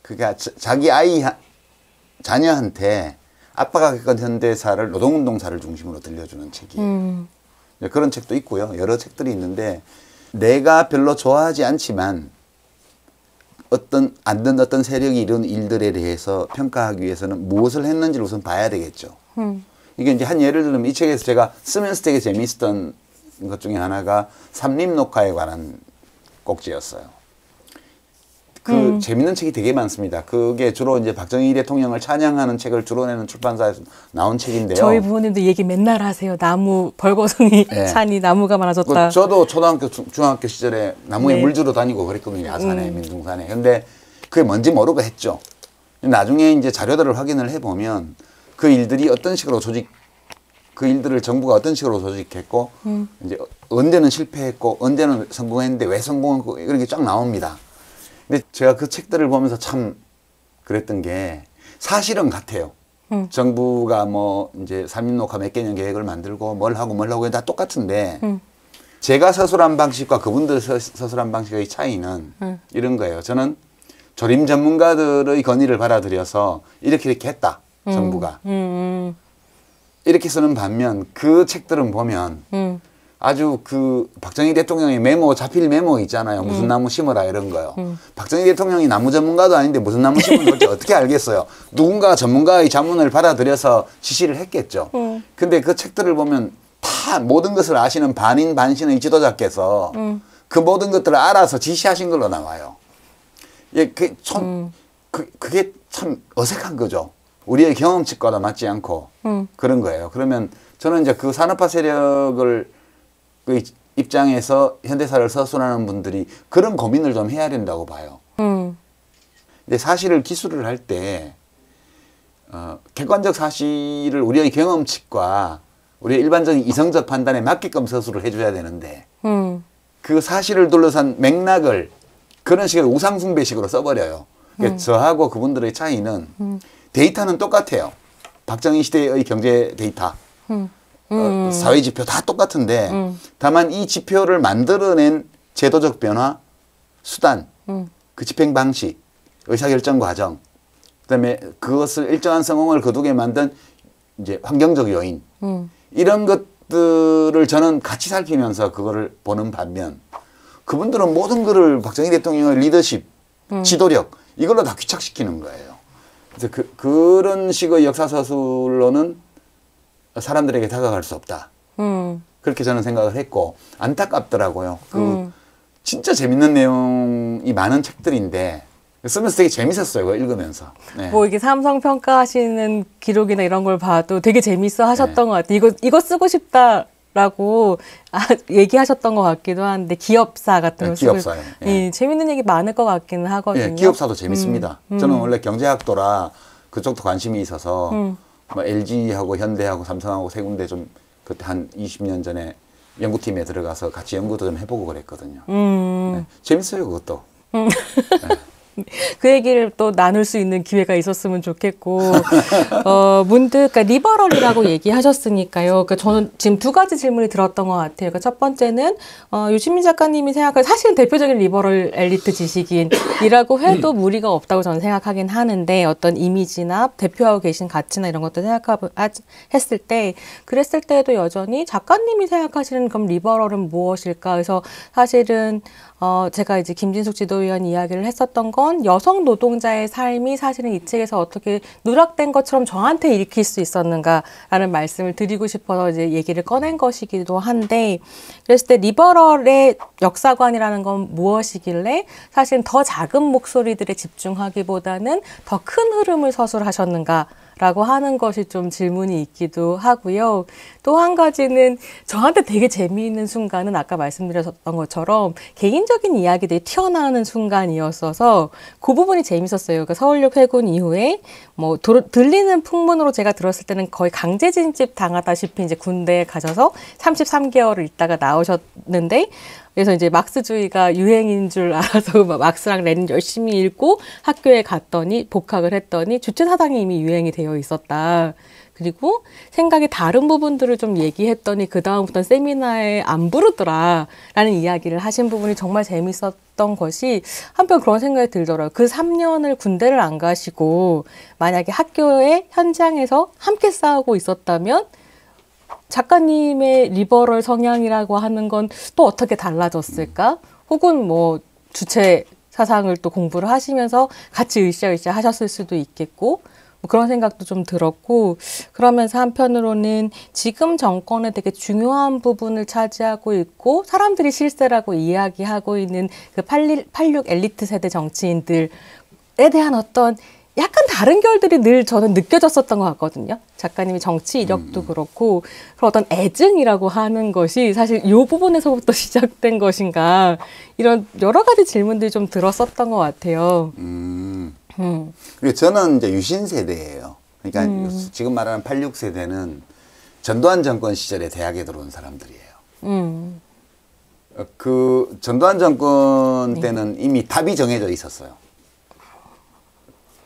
그러니까 자기 자녀한테 아빠가 겪은 현대사를 노동운동사를 중심으로 들려주는 책이에요. 그런 책도 있고요. 여러 책들이 있는데, 내가 별로 좋아하지 않지만 어떤 세력이 이런 일들에 대해서 평가하기 위해서는 무엇을 했는지를 우선 봐야 되겠죠. 이게 이제 한 예를 들면 이 책에서 제가 쓰면서 되게 재미있었던 것 중에 하나가 삼림녹화에 관한 꼭지였어요. 그 재밌는 책이 되게 많습니다. 그게 주로 이제 박정희 대통령을 찬양하는 책을 주로 내는 출판사에서 나온 책인데요. 저희 부모님도 얘기 맨날 하세요. 나무 벌거숭이 네. 산이 나무가 많아졌다. 저도 초등학교, 중학교 시절에 나무에 네. 물 주러 다니고 그랬거든요. 야산에, 민둥산에. 근데 그게 뭔지 모르고 했죠. 나중에 이제 자료들을 확인을 해보면 그 일들이 어떤 식으로 그 일들을 정부가 어떤 식으로 조직했고, 이제 언제는 실패했고, 언제는 성공했는데 왜 성공했고, 이런 게 쫙 나옵니다. 근데 제가 그 책들을 보면서 참 그랬던 게 사실은 같아요. 정부가 뭐 이제 산림녹화 몇 개년 계획을 만들고 뭘 하고 다 똑같은데, 제가 서술한 방식과 그분들 서술한 방식의 차이는 이런 거예요. 저는 조림 전문가들의 건의를 받아들여서 이렇게 했다, 정부가. 이렇게 쓰는 반면 그 책들은 보면 아주 그 박정희 대통령의 메모, 자필 메모 있잖아요. 무슨 나무 심어라 이런 거요. 박정희 대통령이 나무 전문가도 아닌데 무슨 나무 심는지 어떻게 알겠어요. 누군가 전문가의 자문을 받아들여서 지시를 했겠죠. 근데 그 책들을 보면 다 모든 것을 아시는 반인 반신의 지도자께서 그 모든 것들을 알아서 지시하신 걸로 나와요. 예, 그게 참 어색한 거죠. 우리의 경험치과도 맞지 않고 그런 거예요. 그러면 저는 이제 그 산업화 세력을 그 입장에서 현대사를 서술하는 분들이 그런 고민을 좀 해야 된다고 봐요. 근데 사실을 기술을 할 때 객관적 사실을 우리의 경험치과 우리의 일반적인 이성적 판단에 맞게끔 서술을 해줘야 되는데 그 사실을 둘러싼 맥락을 그런 식으로 우상숭배식으로 써버려요. 그러니까 저하고 그분들의 차이는 데이터는 똑같아요. 박정희 시대의 경제 데이터, 사회 지표 다 똑같은데 다만 이 지표를 만들어낸 제도적 변화, 수단, 그 집행 방식, 의사결정 과정, 그다음에 그것을 일정한 성공을 거두게 만든 이제 환경적 요인 이런 것들을 저는 같이 살피면서 그거를 보는 반면 그분들은 모든 거를 박정희 대통령의 리더십, 지도력 이걸로 다 귀착시키는 거예요. 그래서 그런 식의 역사서술로는 사람들에게 다가갈 수 없다. 그렇게 저는 생각을 했고 안타깝더라고요. 진짜 재밌는 내용이 많은 책들인데 쓰면서 되게 재밌었어요. 그거 읽으면서. 네. 뭐 이게 삼성 평가하시는 기록이나 이런 걸 봐도 되게 재밌어 하셨던 것 같아요. 이거 쓰고 싶다라고 얘기하셨던 것 같기도 한데 기업사 같은 거 기업사요. 예, 재밌는 얘기 많을 것 같기는 하거든요. 예, 기업사도 재밌습니다. 저는 원래 경제학도라 그쪽도 관심이 있어서 뭐 LG하고 현대하고 삼성하고 세 군데 좀 그때 한 20년 전에 연구팀에 들어가서 같이 연구도 좀 해보고 그랬거든요. 네, 재밌어요, 그것도. 네. 그 얘기를 또 나눌 수 있는 기회가 있었으면 좋겠고, 문득, 그러니까 리버럴이라고 얘기하셨으니까요. 그러니까 저는 지금 두 가지 질문이 들었던 것 같아요. 그러니까 첫 번째는, 유시민 작가님이 생각할 사실 대표적인 리버럴 엘리트 지식인이라고 해도 무리가 없다고 저는 생각하긴 하는데, 어떤 이미지나 대표하고 계신 가치나 이런 것도 했을 때, 그랬을 때도 여전히 작가님이 생각하시는 그럼 리버럴은 무엇일까? 그래서 사실은, 제가 이제 김진숙 지도위원 이야기를 했었던 건 여성 노동자의 삶이 사실은 이 책에서 어떻게 누락된 것처럼 저한테 읽힐 수 있었는가라는 말씀을 드리고 싶어서 이제 얘기를 꺼낸 것이기도 한데, 그랬을 때 리버럴의 역사관이라는 건 무엇이길래 사실은 더 작은 목소리들에 집중하기보다는 더 큰 흐름을 서술하셨는가 라고 하는 것이 좀 질문이 있기도 하고요. 또 한 가지는 저한테 되게 재미있는 순간은 아까 말씀드렸던 것처럼 개인적인 이야기들이 튀어나오는 순간이었어서 그 부분이 재밌었어요. 그러니까 서울역 회군 이후에 뭐 들리는 풍문으로 제가 들었을 때는 거의 강제 진집 당하다시피 이제 군대에 가셔서 33개월을 있다가 나오셨는데 그래서 이제 막스주의가 유행인 줄 알아서 막스랑 레닌 열심히 읽고 학교에 갔더니 복학을 했더니 주체사상이 이미 유행이 되어 있었다. 그리고 생각이 다른 부분들을 좀 얘기했더니 그 다음부터는 세미나에 안 부르더라 라는 이야기를 하신 부분이 정말 재밌었던 것이 한편 그런 생각이 들더라고요. 그 3년을 군대를 안 가시고 만약에 학교의 현장에서 함께 싸우고 있었다면 작가님의 리버럴 성향이라고 하는 건 또 어떻게 달라졌을까? 혹은 뭐 주체 사상을 또 공부를 하시면서 같이 으쌰으쌰 하셨을 수도 있겠고 뭐 그런 생각도 좀 들었고, 그러면서 한편으로는 지금 정권의 되게 중요한 부분을 차지하고 있고 사람들이 실세라고 이야기하고 있는 그 86 엘리트 세대 정치인들에 대한 어떤 약간 다른 결들이 늘 저는 느껴졌었던 것 같거든요. 작가님이 정치 이력도 그렇고 그런 어떤 애증이라고 하는 것이 사실 이 부분에서부터 시작된 것인가, 이런 여러 가지 질문들이 좀 들었었던 것 같아요. 그리고 저는 이제 유신 세대예요. 그러니까 지금 말하는 86세대는 전두환 정권 시절에 대학에 들어온 사람들이에요. 그 전두환 정권 때는 이미 답이 정해져 있었어요.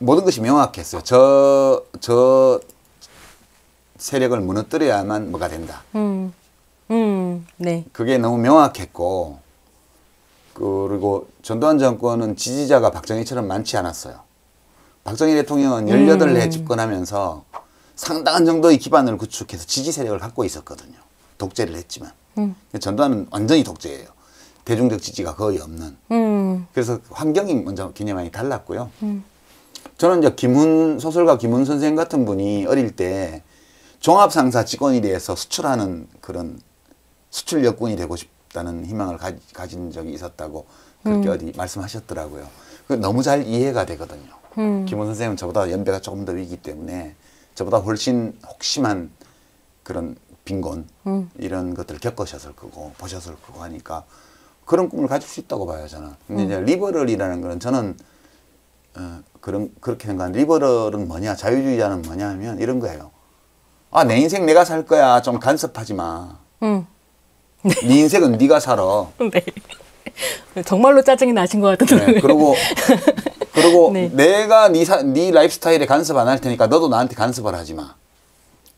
모든 것이 명확했어요. 저 세력을 무너뜨려야만 뭐가 된다. 네. 그게 너무 명확했고, 그리고 전두환 정권은 지지자가 박정희처럼 많지 않았어요. 박정희 대통령은 18회 집권하면서 상당한 정도의 기반을 구축해서 지지 세력을 갖고 있었거든요. 독재를 했지만. 전두환은 완전히 독재예요. 대중적 지지가 거의 없는. 그래서 환경이 먼저 굉장히 많이 달랐고요. 저는 이제 소설가 김훈 선생 같은 분이 어릴 때 종합상사 직원에 대해서 수출하는 그런 수출 역군이 되고 싶다는 희망을 가진 적이 있었다고 그렇게 어디 말씀하셨더라고요. 너무 잘 이해가 되거든요. 김훈 선생은 저보다 연배가 조금 더 위기 때문에 저보다 훨씬 혹심한 그런 빈곤 이런 것들을 겪으셨을 거고 보셨을 거고 하니까 그런 꿈을 가질 수 있다고 봐요, 저는. 근데 이제 리버럴이라는 거는 저는 그렇게 생각하는, 리버럴은 뭐냐, 자유주의자는 뭐냐 하면 이런 거예요. 아, 내 인생 내가 살 거야. 좀 간섭하지 마. 네 인생은 네가 살아. 네. 정말로 짜증이 나신 것 같은데. 네, 그리고 네. 내가 네 라이프스타일에 간섭 안 할 테니까 너도 나한테 간섭을 하지 마.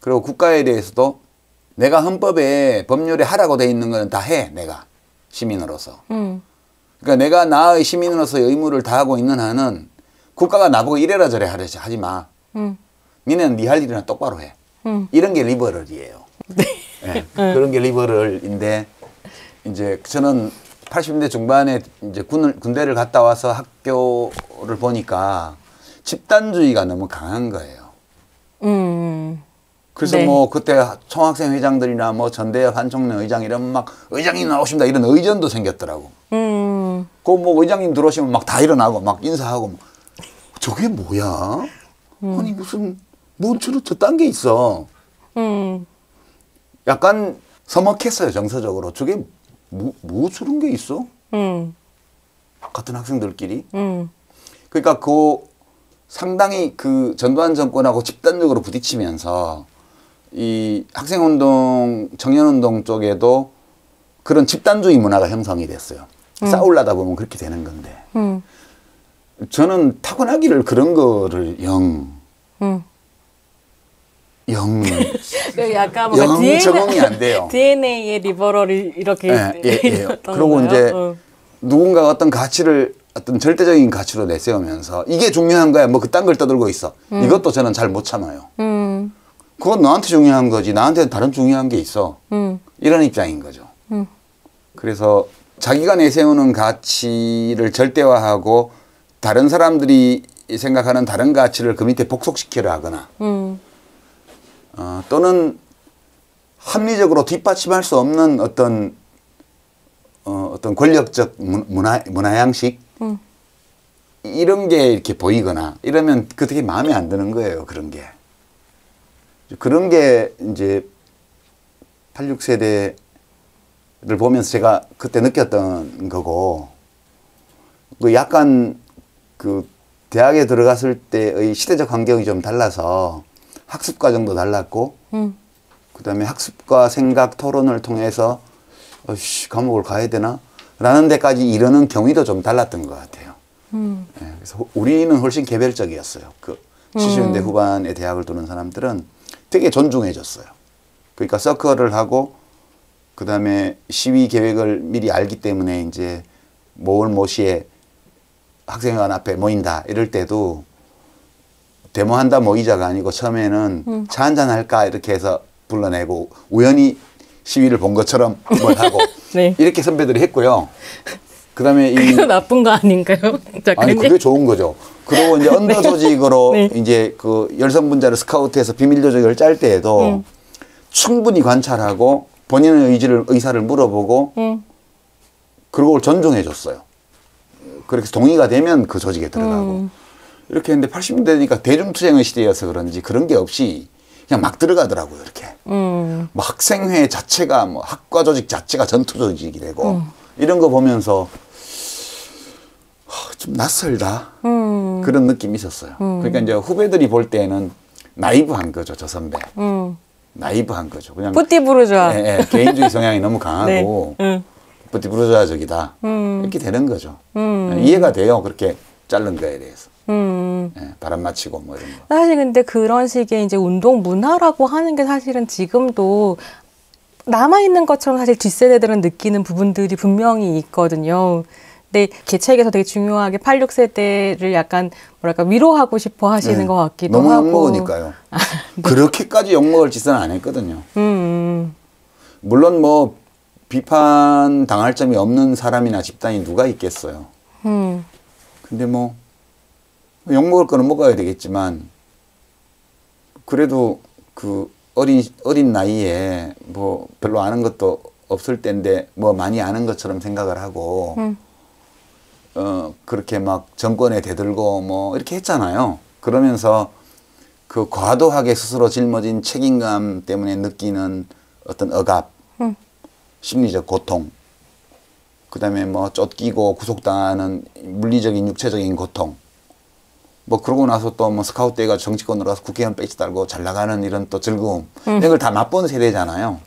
그리고 국가에 대해서도 내가 헌법에 법률에 하라고 돼 있는 거는 다 해, 내가 시민으로서. 그러니까 내가 나의 시민으로서의 의무를 다하고 있는 한은 국가가 나보고 이래라 저래라 하지 마. 니네는 네 할 일이나 똑바로 해. 이런 게 리버럴이에요. 네. 네, 그런 게 리버럴인데, 이제 저는 80년대 중반에 이제 군대를 갔다 와서 학교를 보니까 집단주의가 너무 강한 거예요. 그래서 네. 뭐 그때 총학생 회장들이나 뭐 전대협 한총련 의장 이런 막 의장님 나오십니다 이런 의전도 생겼더라고. 그 뭐 의장님 들어오시면 막 다 일어나고 막 인사하고 막. 저게 뭐야? 아니 무슨 뭐 저딴 게 있어. 약간 서먹했어요, 정서적으로. 저게 뭐 저런 게 있어? 같은 학생들끼리. 그러니까 상당히 그 전두환 정권하고 집단적으로 부딪히면서 이 학생운동, 청년운동 쪽에도 그런 집단주의 문화가 형성이 됐어요. 싸우려다 보면 그렇게 되는 건데. 저는 타고나기를 그런 거를 약간 뭔가 적응이 안 돼요. DNA의 리버럴이 이렇게 그리고 이제 누군가 어떤 가치를 어떤 절대적인 가치로 내세우면서 이게 중요한 거야. 뭐 그딴 걸 떠들고 있어. 이것도 저는 잘 못 참아요. 그건 너한테 중요한 거지. 나한테는 다른 중요한 게 있어. 이런 입장인 거죠. 그래서 자기가 내세우는 가치를 절대화하고 다른 사람들이 생각하는 다른 가치를 그 밑에 복속시키려 하거나 또는 합리적으로 뒷받침할 수 없는 어떤 권력적 문화 양식 이런 게 이렇게 보이거나 이러면 그 되게 마음에 안 드는 거예요. 그런 게 이제 86세대를 보면서 제가 그때 느꼈던 거고, 그 약간 그 대학에 들어갔을 때의 시대적 환경이 좀 달라서 학습 과정도 달랐고, 그다음에 학습과 생각 토론을 통해서 감옥을 가야 되나? 라는 데까지 이르는 경위도 좀 달랐던 것 같아요. 네, 그래서 우리는 훨씬 개별적이었어요. 그 70년대 후반에 대학을 두는 사람들은 되게 존중해줬어요. 그러니까 서클을 하고, 그 다음에 시위 계획을 미리 알기 때문에 이제 모시에 학생회관 앞에 모인다 이럴 때도 데모한다 모이자가 아니고 처음에는 차 한잔 할까 이렇게 해서 불러내고 우연히 시위를 본 것처럼 뭘 하고 네. 이렇게 선배들이 했고요. 그다음에 이 그거 나쁜 거 아닌가요? 아니 작가님? 그게 좋은 거죠. 그리고 이제 언더 조직으로 네. 이제 그 열성분자를 스카우트해서 비밀 조직을 짤 때에도 충분히 관찰하고 본인의 의사를 물어보고 그리고 존중해 줬어요. 그렇게 동의가 되면 그 조직에 들어가고 이렇게 했는데 80년대니까 대중투쟁의 시대여서 그런지 그런 게 없이 그냥 막 들어가더라고요. 이렇게 뭐 학생회 자체가 뭐 학과 조직 자체가 전투 조직이 되고 이런 거 보면서 좀 낯설다 그런 느낌이 있었어요. 그러니까 이제 후배들이 볼 때는 나이브한 거죠, 저 선배. 나이브한 거죠. 그냥 뿌띠부르주아. 예, 예, 개인주의 성향이 너무 강하고 네. 뿌띠부르주아적이다 이렇게 되는 거죠. 이해가 돼요. 그렇게 자른 거에 대해서. 예, 바람 맞히고 뭐 이런 거. 사실 근데 그런 식의 이제 운동 문화라고 하는 게 사실은 지금도 남아있는 것처럼 사실 뒷세대들은 느끼는 부분들이 분명히 있거든요. 근데 개책에서 되게 중요하게 86세대를 약간 뭐랄까 위로하고 싶어 하시는 네, 것 같기도 너무 하고. 욕먹으니까요. 그렇게까지 욕먹을 짓은 안 했거든요. 물론 뭐 비판 당할 점이 없는 사람이나 집단이 누가 있겠어요. 근데 뭐 욕먹을 거는 먹어야 되겠지만 그래도 그 어린 나이에 뭐 별로 아는 것도 없을 때인데 뭐 많이 아는 것처럼 생각을 하고 그렇게 막 정권에 대들고 뭐 이렇게 했잖아요. 그러면서 그 과도하게 스스로 짊어진 책임감 때문에 느끼는 어떤 억압, 심리적 고통, 그다음에 뭐 쫓기고 구속당하는 물리적인 육체적인 고통, 뭐 그러고 나서 또 뭐 스카우트 대가 정치권으로 가서 국회의원 배지 달고 잘 나가는 이런 또 즐거움 이런 걸 다 맛본 세대잖아요.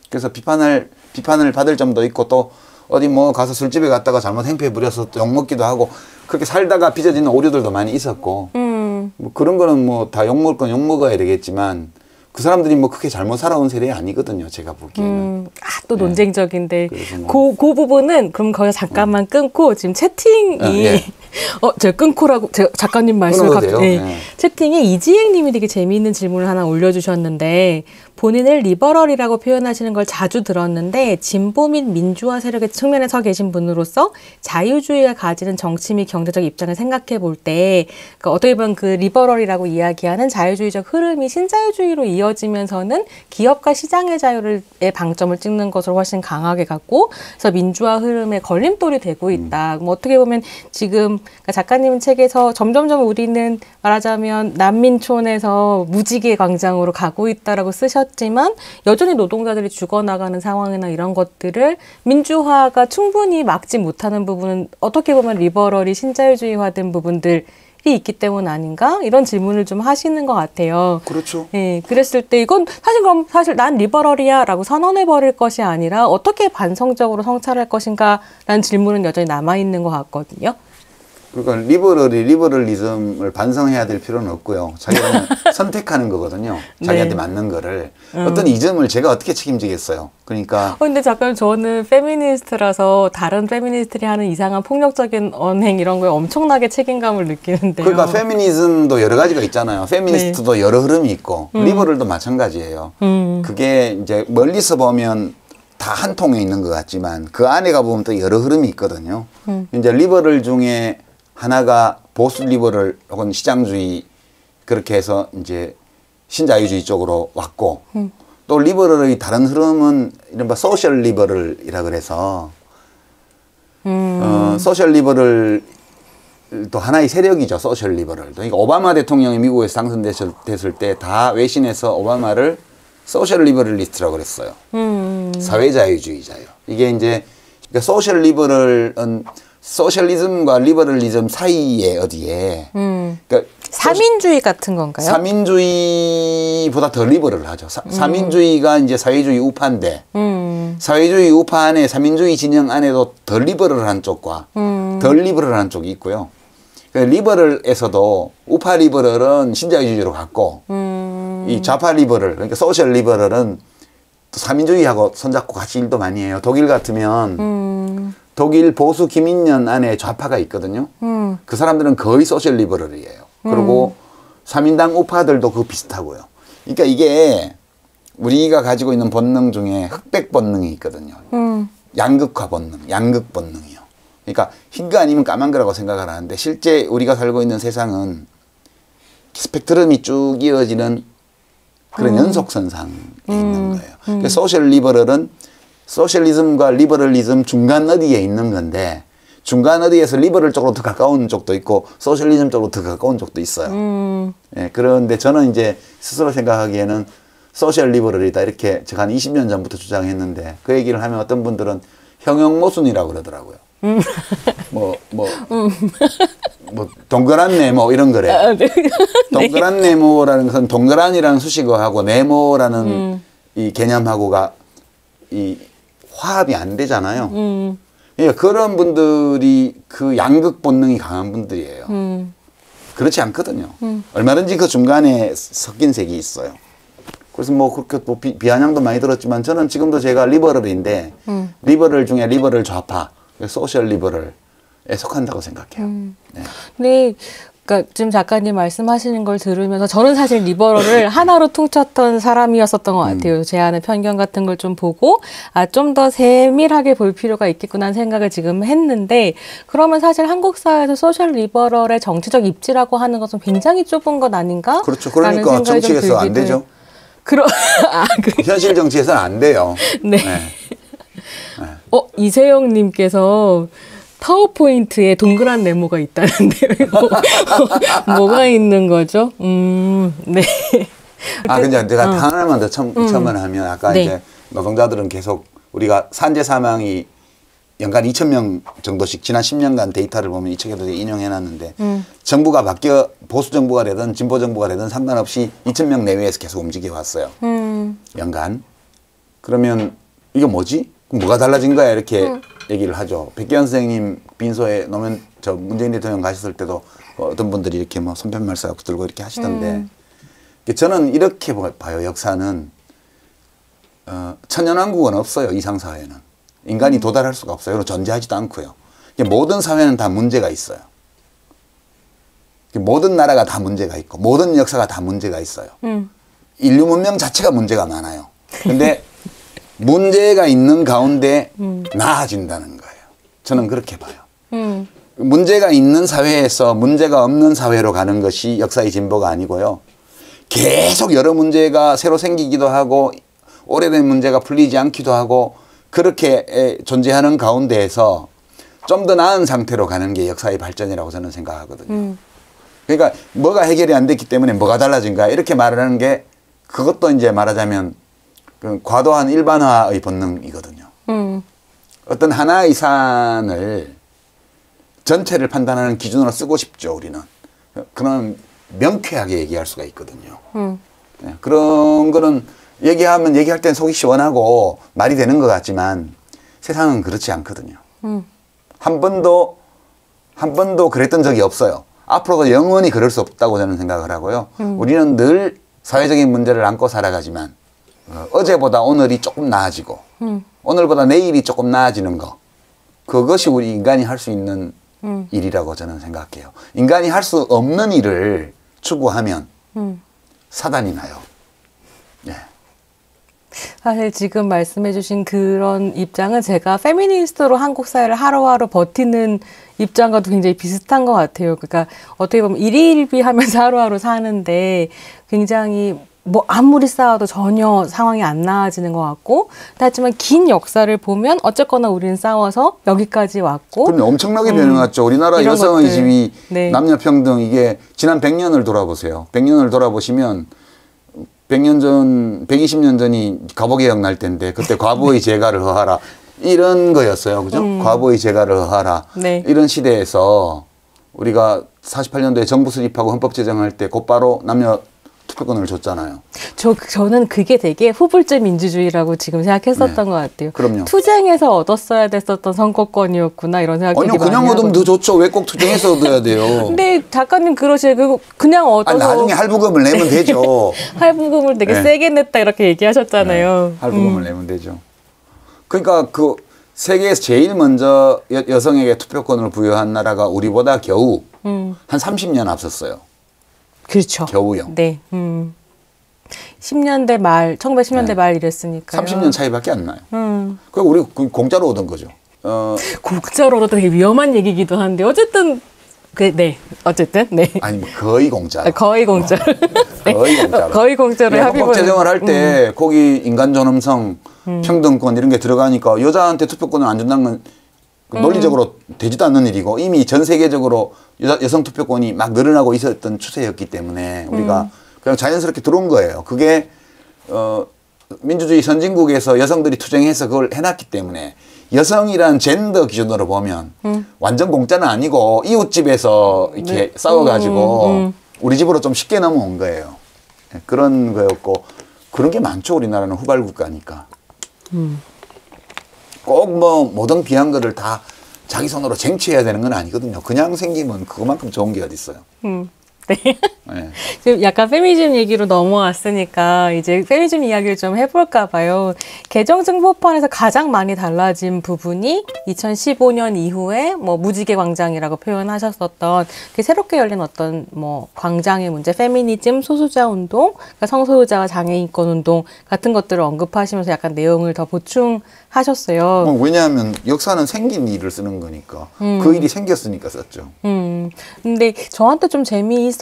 그래서 비판을 받을 점도 있고 또 어디 뭐 가서 술집에 갔다가 잘못 행패 부려서 또 욕먹기도 하고 그렇게 살다가 빚어지는 오류들도 많이 있었고 뭐 그런 거는 뭐 다 욕먹을 건 욕먹어야 되겠지만 그 사람들이 뭐 크게 잘못 살아온 세대 아니거든요. 제가 보기에는. 또 논쟁적인데 그래서 뭐. 그 부분은 그럼 거기서 잠깐만 끊고 지금 채팅이 예. 제가 끊고라고 제가 작가님 말씀을 끊어도 돼요? 네. 네. 채팅에 이지행님이 되게 재미있는 질문을 하나 올려주셨는데 본인을 리버럴이라고 표현하시는 걸 자주 들었는데 진보 및 민주화 세력의 측면에 서 계신 분으로서 자유주의가 가지는 정치 및 경제적 입장을 생각해 볼 때 그러니까 어떻게 보면 그 리버럴이라고 이야기하는 자유주의적 흐름이 신자유주의로 이어지면서는 기업과 시장의 자유의 방점을 찍는 것으로 훨씬 강하게 갔고 그래서 민주화 흐름의 걸림돌이 되고 있다. 뭐 어떻게 보면 지금 그러니까 작가님 책에서 점점점 우리는 말하자면 난민촌에서 무지개 광장으로 가고 있다라고 쓰셨지만 여전히 노동자들이 죽어나가는 상황이나 이런 것들을 민주화가 충분히 막지 못하는 부분은 어떻게 보면 리버럴이 신자유주의화된 부분들이 있기 때문 아닌가? 이런 질문을 좀 하시는 것 같아요. 그렇죠. 네, 그랬을 때 이건 사실 난 리버럴이야 라고 선언해버릴 것이 아니라 어떻게 반성적으로 성찰할 것인가 라는 질문은 여전히 남아있는 것 같거든요. 그러니까 리버럴리즘을 반성해야 될 필요는 없고요. 자기는 선택하는 거거든요. 자기한테 네. 맞는 거를. 어떤 이점을 제가 어떻게 책임지겠어요. 그러니까. 근데 잠깐 저는 페미니스트라서 다른 페미니스트들이 하는 이상한 폭력적인 언행 이런 거에 엄청나게 책임감을 느끼는데요. 그러니까 페미니즘도 여러 가지가 있잖아요. 페미니스트도 여러 흐름이 있고 리버럴도 마찬가지예요. 그게 이제 멀리서 보면 다 한 통에 있는 것 같지만 그 안에 가보면 또 여러 흐름이 있거든요. 이제 리버럴 중에 하나가 보수 리버럴 혹은 시장주의 그렇게 해서 이제 신자유주의 쪽으로 왔고 또 리버럴의 다른 흐름은 이른바 소셜 리버럴이라 그래서 소셜 리버럴 또 하나의 세력이죠. 소셜 리버럴도. 그러니까 오바마 대통령이 미국에서 당선됐을 때 다 외신에서 오바마를 소셜 리버럴리스트라고 그랬어요. 사회자유주의자요. 이게 이제 그러니까 소셜 리버럴은 소셜리즘과 리버럴리즘 사이에 어디에 그러니까 사민주의 같은 건가요? 사민주의보다 더 리버럴하죠. 사민주의가 이제 사회주의 우파인데 사회주의 우파 안에 사민주의 진영 안에도 더 리버럴한 쪽과 덜 리버럴한 쪽이 있고요. 그러니까 리버럴에서도 우파 리버럴은 신자유주의로 갔고 이 좌파 리버럴 그러니까 소셜 리버럴은 또 사민주의하고 손잡고 같이 일도 많이 해요. 독일 같으면 독일 보수 기민련 안에 좌파가 있거든요. 그 사람들은 거의 소셜 리버럴이에요. 그리고 사민당 우파들도 그 비슷하고요. 그러니까 이게 우리가 가지고 있는 본능 중에 흑백 본능이 있거든요. 양극화 본능, 양극 본능이요. 그러니까 흰 거 아니면 까만 거라고 생각을 하는데 실제 우리가 살고 있는 세상은 스펙트럼이 쭉 이어지는 그런 연속선상에 있는 거예요. 그러니까 소셜 리버럴은 소셜리즘과 리버럴리즘 중간 어디에 있는 건데 중간 어디에서 리버럴 쪽으로 더 가까운 쪽도 있고 소셜리즘 쪽으로 더 가까운 쪽도 있어요. 예, 그런데 저는 이제 스스로 생각하기에는 소셜 리버럴이다 이렇게 제가 한 20년 전부터 주장했는데 그 얘기를 하면 어떤 분들은 형용모순이라고 그러더라고요. 뭐 동그란 네모 이런 거래. 아, 네. 동그란 네모라는 것은 동그란이라는 수식어하고 네모라는 이 개념하고가 이 화합이 안 되잖아요. 그러니까 그런 분들이 그 양극 본능이 강한 분들이에요. 그렇지 않거든요. 얼마든지 그 중간에 섞인 색이 있어요. 그래서 뭐 그렇게 또 비아냥도 많이 들었지만 저는 지금도 제가 리버럴인데 리버럴 중에 리버럴 좌파, 소셜 리버럴에 속한다고 생각해요. 네. 네. 그러니까 지금 작가님 말씀하시는 걸 들으면서 저는 사실 리버럴을 하나로 퉁쳤던 사람이었었던 것 같아요. 제 안의 편견 같은 걸 좀 보고 좀 더 세밀하게 볼 필요가 있겠구나 하는 생각을 지금 했는데 그러면 사실 한국 사회에서 소셜 리버럴의 정치적 입지라고 하는 것은 굉장히 좁은 것 아닌가? 그렇죠. 그러니까 정치에서 안 되죠. 현실 정치에서는 안 돼요. 네. 네. 이세영님께서 파워포인트에 동그란 네모가 있다는데요. 뭐가 있는 거죠? 네. 근데 제가 하나만 더 첨언하면 아까 네. 이제 노동자들은 계속 우리가 산재 사망이 연간 2,000명 정도씩 지난 10년간 데이터를 보면 이 책에도 인용해놨는데 정부가 바뀌어 보수 정부가 되든 진보 정부가 되든 상관없이 2,000명 내외에서 계속 움직여 왔어요. 연간. 그러면 이게 뭐지? 그럼 뭐가 달라진 거야? 이렇게 얘기를 하죠. 백기현 선생님 빈소에 노무현 문재인 대통령 가셨을 때도 어떤 분들이 이렇게 뭐 손편말싸 들고 이렇게 하시던데 저는 이렇게 봐요. 역사는 천연왕국은 없어요. 이상 사회는. 인간이 도달할 수가 없어요. 존재하지도 않고요. 모든 사회는 다 문제가 있어요. 모든 나라가 다 문제가 있고 모든 역사가 다 문제가 있어요. 인류 문명 자체가 문제가 많아요. 근데 문제가 있는 가운데 나아진다는 거예요. 저는 그렇게 봐요. 문제가 있는 사회에서 문제가 없는 사회로 가는 것이 역사의 진보가 아니고요. 계속 여러 문제가 새로 생기기도 하고 오래된 문제가 풀리지 않기도 하고 그렇게 존재하는 가운데에서 좀 더 나은 상태로 가는 게 역사의 발전이라고 저는 생각하거든요. 그러니까 뭐가 해결이 안 됐기 때문에 뭐가 달라진 거야 이렇게 말하는 게 그것도 이제 말하자면 그 과도한 일반화의 본능이거든요. 어떤 하나의 사안을 전체를 판단하는 기준으로 쓰고 싶죠, 우리는. 그런 명쾌하게 얘기할 수가 있거든요. 네, 그런 거는 얘기할 땐 속이 시원하고 말이 되는 것 같지만 세상은 그렇지 않거든요. 한 번도 그랬던 적이 없어요. 앞으로도 영원히 그럴 수 없다고 저는 생각을 하고요. 우리는 늘 사회적인 문제를 안고 살아가지만 어제보다 오늘이 조금 나아지고 오늘보다 내일이 조금 나아지는 거 그것이 우리 인간이 할 수 있는 일이라고 저는 생각해요. 인간이 할 수 없는 일을 추구하면 사단이 나요. 네. 사실 지금 말씀해주신 그런 입장은 제가 페미니스트로 한국 사회를 하루하루 버티는 입장과도 굉장히 비슷한 것 같아요. 그러니까 어떻게 보면 일희일비하면서 하루하루 사는데 굉장히 뭐 아무리 싸워도 전혀 상황이 안 나아지는 것 같고 하지만 긴 역사를 보면 어쨌거나 우리는 싸워서 여기까지 왔고 그럼 엄청나게 변해왔죠. 우리나라 여성의 것들. 지위, 네. 남녀평등 이게 지난 100년을 돌아보세요. 100년을 돌아보시면 100년 전, 120년 전이 과부개혁 날 때인데 그때 과부의 제가를 허하라 이런 거였어요. 그죠? 과부의 제가를 허하라. 네. 이런 시대에서 우리가 48년도에 정부 수립하고 헌법 제정할 때 곧바로 남녀 투표권을 줬잖아요. 저는 그게 되게 후불제 민주주의라고 지금 생각했었던 네. 것 같아요. 그럼요. 투쟁해서 얻었어야 됐었던 선거권이었구나 이런 생각이 아니요, 되게 그냥 많이 얻으면 더 하거든요. 좋죠. 왜 꼭 투쟁해서 얻어야 돼요? 근데 작가님 그러시고 그냥 얻어서 나중에 할부금을 내면 되죠. 할부금을 되게 네. 세게 냈다 이렇게 얘기하셨잖아요. 네, 할부금을 내면 되죠. 그러니까 그 세계에서 제일 먼저 여성에게 투표권을 부여한 나라가 우리보다 겨우 한 30년 앞섰어요. 그렇죠. 겨우요. 네. 10년대 말, 1910년대 네. 말 이랬으니까요. 30년 차이밖에 안 나요. 그리고 우리 공짜로 얻은 거죠. 공짜로도 되게 위험한 얘기기도 한데 어쨌든 어쨌든 네. 아니 뭐 거의 공짜. 거의 공짜. 네. 거의 공짜로. 거의 공짜로 헌법 제정을 할 때 거기 인간 존엄성, 평등권 이런 게 들어가니까 여자한테 투표권을 안 준다는 건 논리적으로 되지도 않는 일이고 이미 전 세계적으로 여성 투표권이 막 늘어나고 있었던 추세였기 때문에 우리가 그냥 자연스럽게 들어온 거예요. 그게 민주주의 선진국에서 여성들이 투쟁해서 그걸 해놨기 때문에 여성이란 젠더 기준으로 보면 완전 공짜는 아니고 이웃집에서 이렇게 싸워가지고 우리 집으로 좀 쉽게 넘어온 거예요. 그런 거였고 그런 게 많죠. 우리나라는 후발 국가니까. 꼭 뭐 모든 귀한 거를 다 자기 손으로 쟁취해야 되는 건 아니거든요. 그냥 생기면 그만큼 좋은 게 어디 있어요. 네. 네. 지금 약간 페미니즘 얘기로 넘어왔으니까 이제 페미니즘 이야기를 좀 해볼까 봐요. 개정증보판에서 가장 많이 달라진 부분이 2015년 이후에 뭐 무지개 광장이라고 표현하셨었던 그 새롭게 열린 어떤 뭐 광장의 문제, 페미니즘, 소수자 운동, 그러니까 성소유자와 장애인권 운동 같은 것들을 언급하시면서 약간 내용을 더 보충하셨어요. 왜냐하면 역사는 생긴 일을 쓰는 거니까 그 일이 생겼으니까 썼죠. 근데 저한테 좀 재미있었던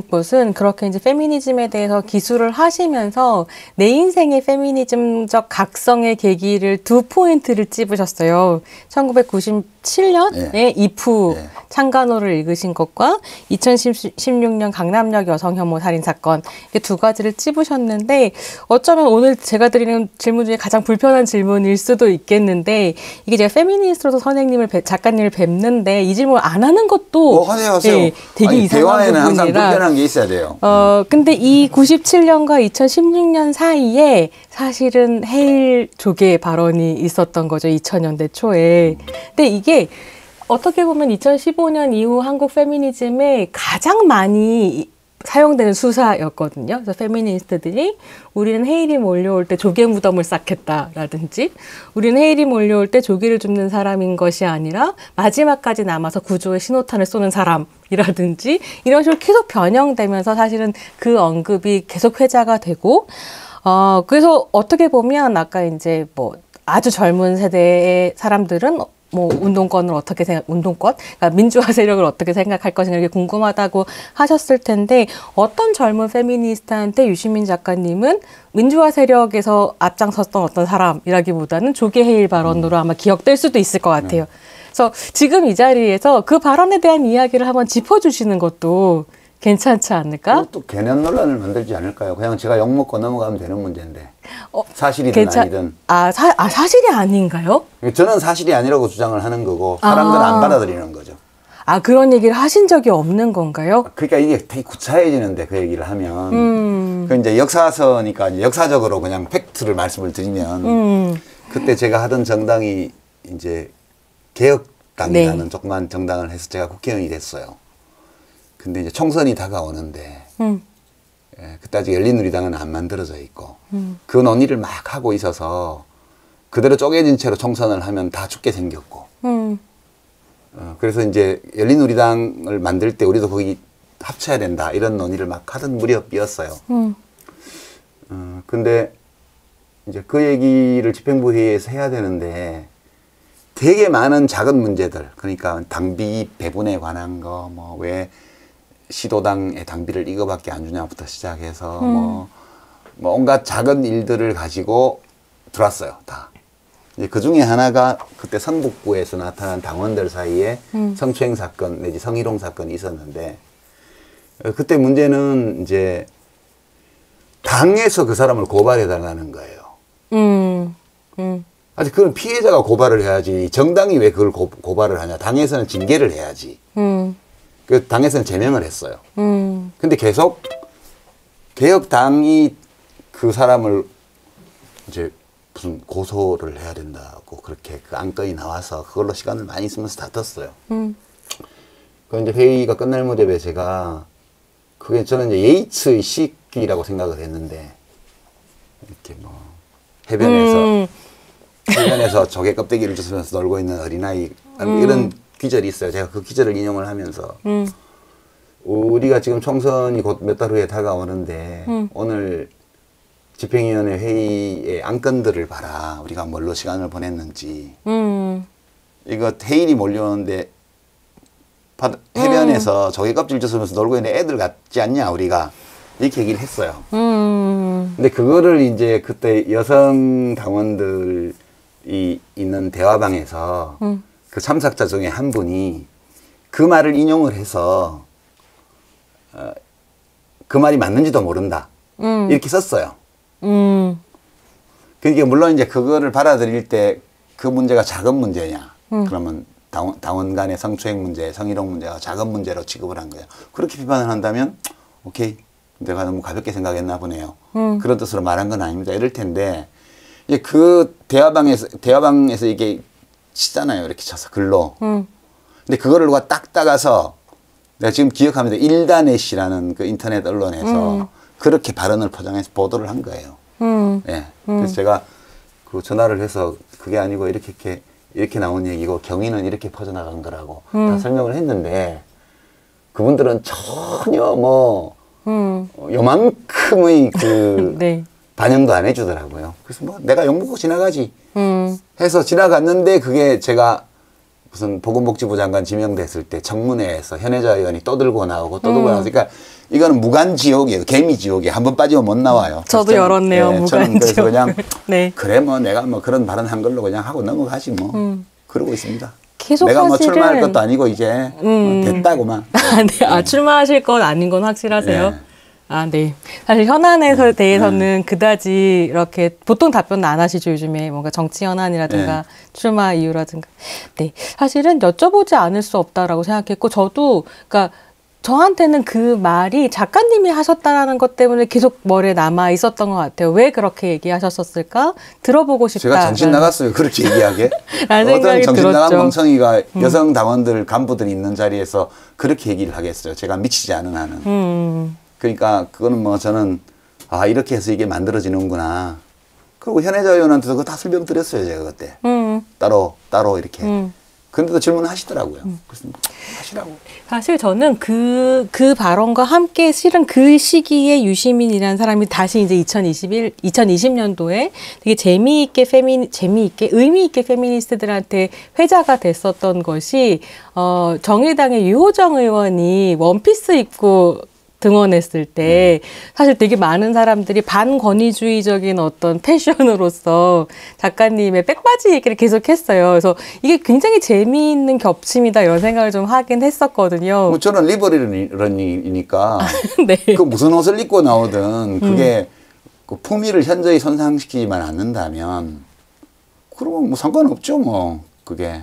것은 그렇게 이제 페미니즘에 대해서 기술을 하시면서 내 인생의 페미니즘적 각성의 계기를 두 포인트를 찝으셨어요. 1997년에 이프 창간호를 읽으신 것과 2016년 강남역 여성 혐오 살인 사건 이렇게 두 가지를 찝으셨는데 어쩌면 오늘 제가 드리는 질문 중에 가장 불편한 질문일 수도 있겠는데 이게 제가 페미니스트로서 선생님을 작가님을 뵙는데 이 질문을 안 하는 것도 하세요. 되게 아니, 이상한 대화에는 항상 부분이라 불편한 게 있어야 돼요. 근데 이 97년과 2016년 사이에 사실은 헤일 조계 발언이 있었던 거죠. 2000년대 초에. 근데 이게 어떻게 보면 2015년 이후 한국 페미니즘에 가장 많이 사용되는 수사였거든요. 그래서 페미니스트들이 우리는 헤일이 몰려올 때 조개 무덤을 쌓겠다라든지 우리는 헤일이 몰려올 때 조개를 줍는 사람인 것이 아니라 마지막까지 남아서 구조의 신호탄을 쏘는 사람이라든지 이런 식으로 계속 변형되면서 사실은 그 언급이 계속 회자가 되고 그래서 어떻게 보면 아까 이제 뭐 아주 젊은 세대의 사람들은 뭐 운동권을 어떻게 그러니까 민주화 세력을 어떻게 생각할 것인가 이게 궁금하다고 하셨을 텐데 어떤 젊은 페미니스트한테 유시민 작가님은 민주화 세력에서 앞장섰던 어떤 사람이라기보다는 조계 해일 발언으로 아마 기억될 수도 있을 것 같아요. 그래서 지금 이 자리에서 그 발언에 대한 이야기를 한번 짚어주시는 것도 괜찮지 않을까? 또 개념 논란을 만들지 않을까요? 그냥 제가 욕먹고 넘어가면 되는 문제인데 사실이든 아니든 사실이 아닌가요? 저는 사실이 아니라고 주장을 하는 거고 사람들은 안 받아들이는 거죠. 그런 얘기를 하신 적이 없는 건가요? 그러니까 이게 되게 구차해지는데 그 얘기를 하면 그 이제 역사서니까 이제 역사적으로 그냥 팩트를 말씀을 드리면 그때 제가 하던 정당이 이제 개혁당이라는 조그만 정당을 해서 제가 국회의원이 됐어요. 근데 이제 총선이 다가오는데 그때 아직 열린우리당은 안 만들어져 있고 그 논의를 막 하고 있어서 그대로 쪼개진 채로 총선을 하면 다 죽게 생겼고 그래서 이제 열린우리당을 만들 때 우리도 거기 합쳐야 된다 이런 논의를 막 하던 무렵이었어요. 근데 이제 그 얘기를 집행부 회의에서 해야 되는데 되게 많은 작은 문제들 그러니까 당비 배분에 관한 거 뭐 왜 시도당의 당비를 이거밖에 안 주냐부터 시작해서 뭐 온갖 작은 일들을 가지고 들어왔어요 다. 이제 그 중에 하나가 그때 성북구에서 나타난 당원들 사이에 성추행 사건 내지 성희롱 사건이 있었는데 그때 문제는 이제 당에서 그 사람을 고발해 달라는 거예요. 아직 그건 피해자가 고발을 해야지 정당이 왜 그걸 고발을 하냐. 당에서는 징계를 해야지. 그 당에서는 제명을 했어요. 근데 계속 개혁당이 그 사람을 이제 무슨 고소를 해야 된다고 그렇게 그 안건이 나와서 그걸로 시간을 많이 쓰면서 다퉜어요. 그 이제 회의가 끝날 무렵에 제가 그게 저는 이제 예이츠의 시기라고 생각을 했는데 이렇게 뭐 해변에서 조개 껍데기를 주스면서 놀고 있는 어린아이 이런 귀절이 있어요. 제가 그 귀절을 인용을 하면서 우리가 지금 총선이 곧 몇 달 후에 다가오는데 오늘 집행위원회 회의의 안건들을 봐라. 우리가 뭘로 시간을 보냈는지. 이거 해일이 몰려오는데 해변에서 조개 껍질 주스면서 놀고 있는 애들 같지 않냐 우리가 이렇게 얘기를 했어요. 근데 그거를 이제 그때 여성 당원들이 있는 대화방에서 그 참석자 중에 한 분이 그 말을 인용을 해서 그 말이 맞는지도 모른다 이렇게 썼어요. 그러니까 물론 이제 그거를 받아들일 때 그 문제가 작은 문제냐 그러면 당원 간의 성추행 문제, 성희롱 문제가 작은 문제로 취급을 한 거예요. 그렇게 비판을 한다면 오케이 내가 너무 가볍게 생각했나 보네요. 그런 뜻으로 말한 건 아닙니다. 이럴 텐데 이제 그 대화방에서 이게 치잖아요. 이렇게 쳐서 글로. 근데 그거를 누가 딱 따가서 내가 지금 기억합니다. 일다넷이라는 그 인터넷 언론에서 그렇게 발언을 포장해서 보도를 한 거예요. 예. 그래서 제가 그 전화를 해서 그게 아니고 이렇게 나온 얘기고 경위는 이렇게 퍼져나간 거라고 다 설명을 했는데 그분들은 전혀 뭐 요만큼의 그 네. 반영도 안 해주더라고요. 그래서 뭐 내가 욕먹고 지나가지 해서 지나갔는데 그게 제가 무슨 보건복지부 장관 지명됐을 때 청문회에서 현혜자 의원이 떠들고 나오고 그러니까 이거는 무간지옥이에요. 개미지옥이에요. 한번 빠지면 못 나와요. 저도 열었네요. 네, 무간지옥. 그래서 그냥 네. 그래 뭐 내가 뭐 그런 발언 한 걸로 그냥 하고 넘어가지 뭐 그러고 있습니다. 계속 내가 뭐 사실은 출마할 것도 아니고 이제 됐다고만. 네. 출마하실 건 아닌 건 확실하세요? 네. 네. 사실 현안에 대해서는 그다지 이렇게 보통 답변은 안 하시죠, 요즘에. 뭔가 정치 현안이라든가 출마 이유라든가. 네. 사실은 여쭤보지 않을 수 없다라고 생각했고, 저도, 그러니까 저한테는 그 말이 작가님이 하셨다라는 것 때문에 계속 머리에 남아 있었던 것 같아요. 왜 그렇게 얘기하셨었을까? 들어보고 싶다. 제가 정신 나갔어요. 그렇게 얘기하게. 라는 어떤 생각이 정신 나간 들었죠. 멍청이가 여성 당원들 간부들이 있는 자리에서 그렇게 얘기를 하겠어요. 제가 미치지 않은 한은. 그러니까 그거는 뭐 저는 이렇게 해서 이게 만들어지는구나. 그리고 현혜자 의원한테도 그거 다 설명드렸어요. 제가 그때. 따로 이렇게. 그런데도 질문하시더라고요. 그래서 하시라고. 사실 저는 그 발언과 함께 실은 그 시기에 유시민이라는 사람이 다시 이제 2020년도에 되게 재미있게 의미있게 페미니스트들한테 회자가 됐었던 것이, 정의당의 유호정 의원이 원피스 입고 등원했을 때 사실 되게 많은 사람들이 반권위주의적인 어떤 패션으로서 작가님의 백바지 얘기를 계속했어요. 그래서 이게 굉장히 재미있는 겹침이다 이런 생각을 좀 하긴 했었거든요. 뭐 저는 리버럴이니까 네. 그 무슨 옷을 입고 나오든 그게 그 품위를 현저히 손상시키지만 않는다면 그러면 뭐 상관없죠 뭐 그게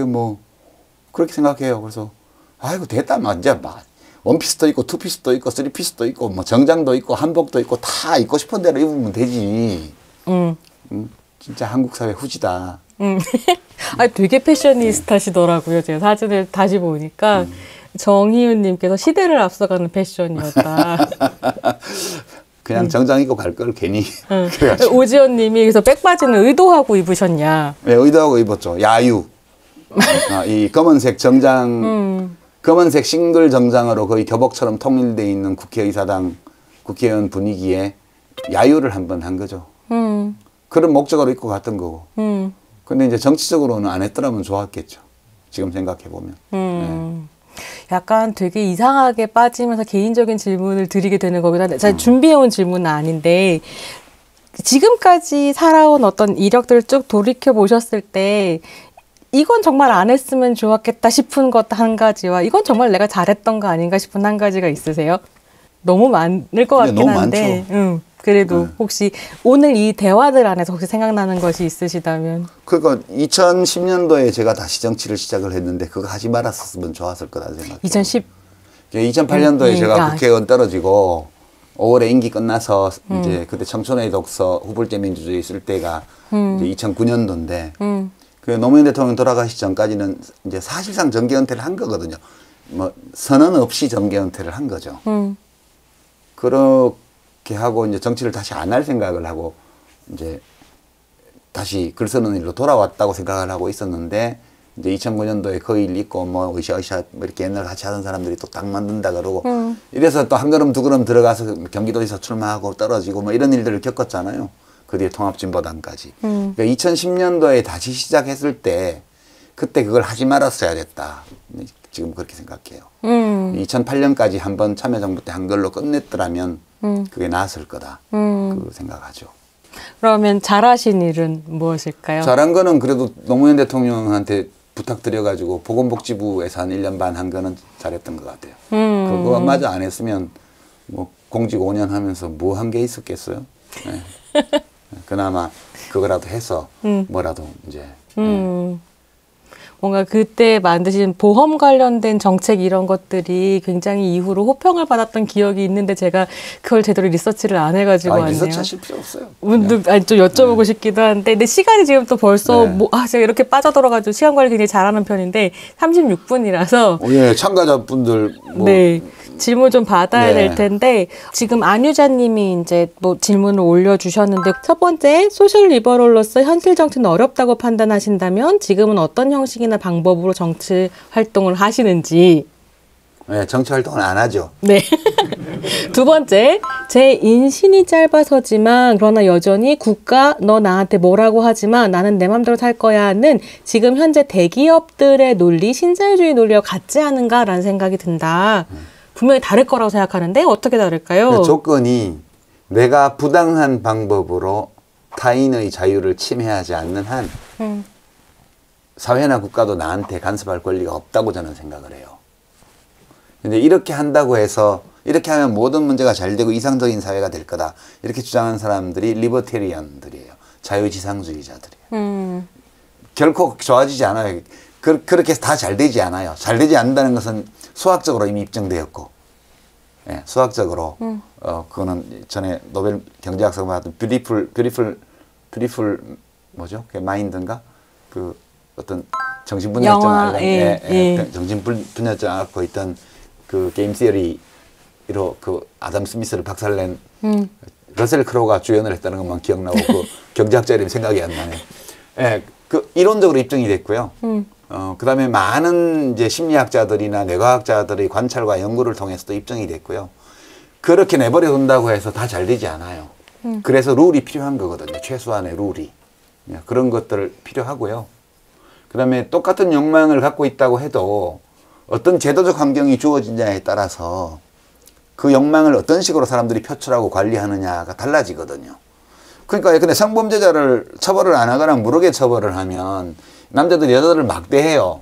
뭐 그렇게 생각해요. 그래서 아이고 됐다 막 이제 막 원피스도 있고 투피스도 있고 쓰리피스도 있고 뭐 정장도 있고 한복도 있고 다 입고 싶은 대로 입으면 되지. 진짜 한국 사회 후지다. 되게 패셔니스타시더라고요. 제가 사진을 다시 보니까 정희윤님께서 시대를 앞서가는 패션이었다. 그냥 정장 입고 갈 걸 괜히. 오지연님이 그래서 백바지는 의도하고 입으셨냐? 네, 의도하고 입었죠. 야유. 이 검은색 정장. 검은색 싱글 정장으로 거의 교복처럼 통일되어 있는 국회의원 분위기에 야유를 한번 한 거죠. 그런 목적으로 입고 갔던 거고. 근데 이제 정치적으로는 안 했더라면 좋았겠죠. 지금 생각해 보면. 네. 약간 되게 이상하게 빠지면서 개인적인 질문을 드리게 되는 거긴 한데, 제가 준비해온 질문은 아닌데, 지금까지 살아온 어떤 이력들을 쭉 돌이켜 보셨을 때, 이건 정말 안 했으면 좋았겠다 싶은 것 한 가지와 이건 정말 내가 잘했던 거 아닌가 싶은 한 가지가 있으세요? 너무 많을 것 같긴 너무 한데 많죠. 그래도 혹시 오늘 이 대화들 안에서 혹시 생각나는 것이 있으시다면. 그러니까 2010년도에 제가 다시 정치를 시작을 했는데 그거 하지 말았으면 좋았을 거다 생각해요. 2008년도에 제가 국회의원 떨어지고 5월에 임기 끝나서 이제 그때 청춘의 독서 후불제 민주주의 쓸 때가 이제 2009년도인데 그 노무현 대통령 돌아가시기 전까지는 이제 사실상 정계 은퇴를 한 거거든요. 뭐 선언 없이 정계 은퇴를 한 거죠. 그렇게 하고 이제 정치를 다시 안 할 생각을 하고 이제 다시 글 쓰는 일로 돌아왔다고 생각을 하고 있었는데 이제 2009년도에 그 일 있고 뭐 으쌰으쌰 뭐 이렇게 옛날 같이 하던 사람들이 또 당 만든다 그러고 이래서 또 한 걸음 두 걸음 들어가서 경기도에서 출마하고 떨어지고 뭐 이런 일들을 겪었잖아요. 그 뒤에 통합진보당까지. 그러니까 2010년도에 다시 시작했을 때 그때 그걸 하지 말았어야 됐다. 지금 그렇게 생각해요. 2008년까지 한번 참여정부 때 한 걸로 끝냈더라면 그게 나았을 거다. 그 생각하죠. 그러면 잘하신 일은 무엇일까요? 잘한 거는 그래도 노무현 대통령한테 부탁드려가지고 보건복지부에서 한 1년 반 한 거는 잘했던 것 같아요. 그거마저 안 했으면 뭐 공직 5년 하면서 뭐 한 게 있었겠어요? 네. 그나마 그거라도 해서 뭐라도 이제. 뭔가 그때 만드신 보험 관련된 정책 이런 것들이 굉장히 이후로 호평을 받았던 기억이 있는데 제가 그걸 제대로 리서치를 안 해가지고 왔네요. 리서치 하실 필요 없어요. 문득 아니, 좀 여쭤보고 싶기도 한데 근데 시간이 지금 또 벌써 제가 이렇게 빠져들어가지고 시간 관리 굉장히 잘하는 편인데 36분이라서 예, 참가자분들 뭐 네. 질문 좀 받아야 될 텐데 지금 안유자님이 이제 뭐 질문을 올려주셨는데 첫 번째 소셜 리버럴로서 현실 정치는 어렵다고 판단하신다면 지금은 어떤 형식이나 방법으로 정치 활동을 하시는지. 네, 정치 활동은 안 하죠. 네. 두 번째, 제 인신이 짧아서지만 그러나 여전히 국가 너 나한테 뭐라고 하지만 나는 내 맘대로 살 거야는 지금 현재 대기업들의 논리, 신자유주의 논리와 같지 않은가라는 생각이 든다. 분명히 다를 거라고 생각하는데 어떻게 다를까요? 조건이 내가 부당한 방법으로 타인의 자유를 침해하지 않는 한 사회나 국가도 나한테 간섭할 권리가 없다고 저는 생각을 해요. 근데 이렇게 한다고 해서 이렇게 하면 모든 문제가 잘 되고 이상적인 사회가 될 거다. 이렇게 주장하는 사람들이 리버테리언들이에요. 자유지상주의자들이에요. 결코 좋아지지 않아요. 그렇게 해서 다 잘 되지 않아요. 잘 되지 않는다는 것은 수학적으로 이미 입증되었고, 예, 수학적으로, 그거는 전에 노벨 경제학상 받았던 뷰티풀, 뭐죠? 그 마인드인가? 그 어떤 정신분열증 앓고, 정신분열증 앓고 있던 그 게임 시어리로 그 아담 스미스를 박살낸 러셀 크로우가 주연을 했다는 것만 기억나고 그 경제학자 이름이 생각이 안 나네. 예, 그 이론적으로 입증이 됐고요. 그다음에 많은 이제 심리학자들이나 뇌과학자들의 관찰과 연구를 통해서도 입증이 됐고요. 그렇게 내버려 둔다고 해서 다 잘 되지 않아요. 그래서 룰이 필요한 거거든요. 최소한의 룰이. 그런 것들 필요하고요. 그다음에 똑같은 욕망을 갖고 있다고 해도 어떤 제도적 환경이 주어지냐에 따라서 그 욕망을 어떤 식으로 사람들이 표출하고 관리하느냐가 달라지거든요. 그러니까 근데 성범죄자를 처벌을 안 하거나 무력의 처벌을 하면 남자들이 여자들을 막대해요.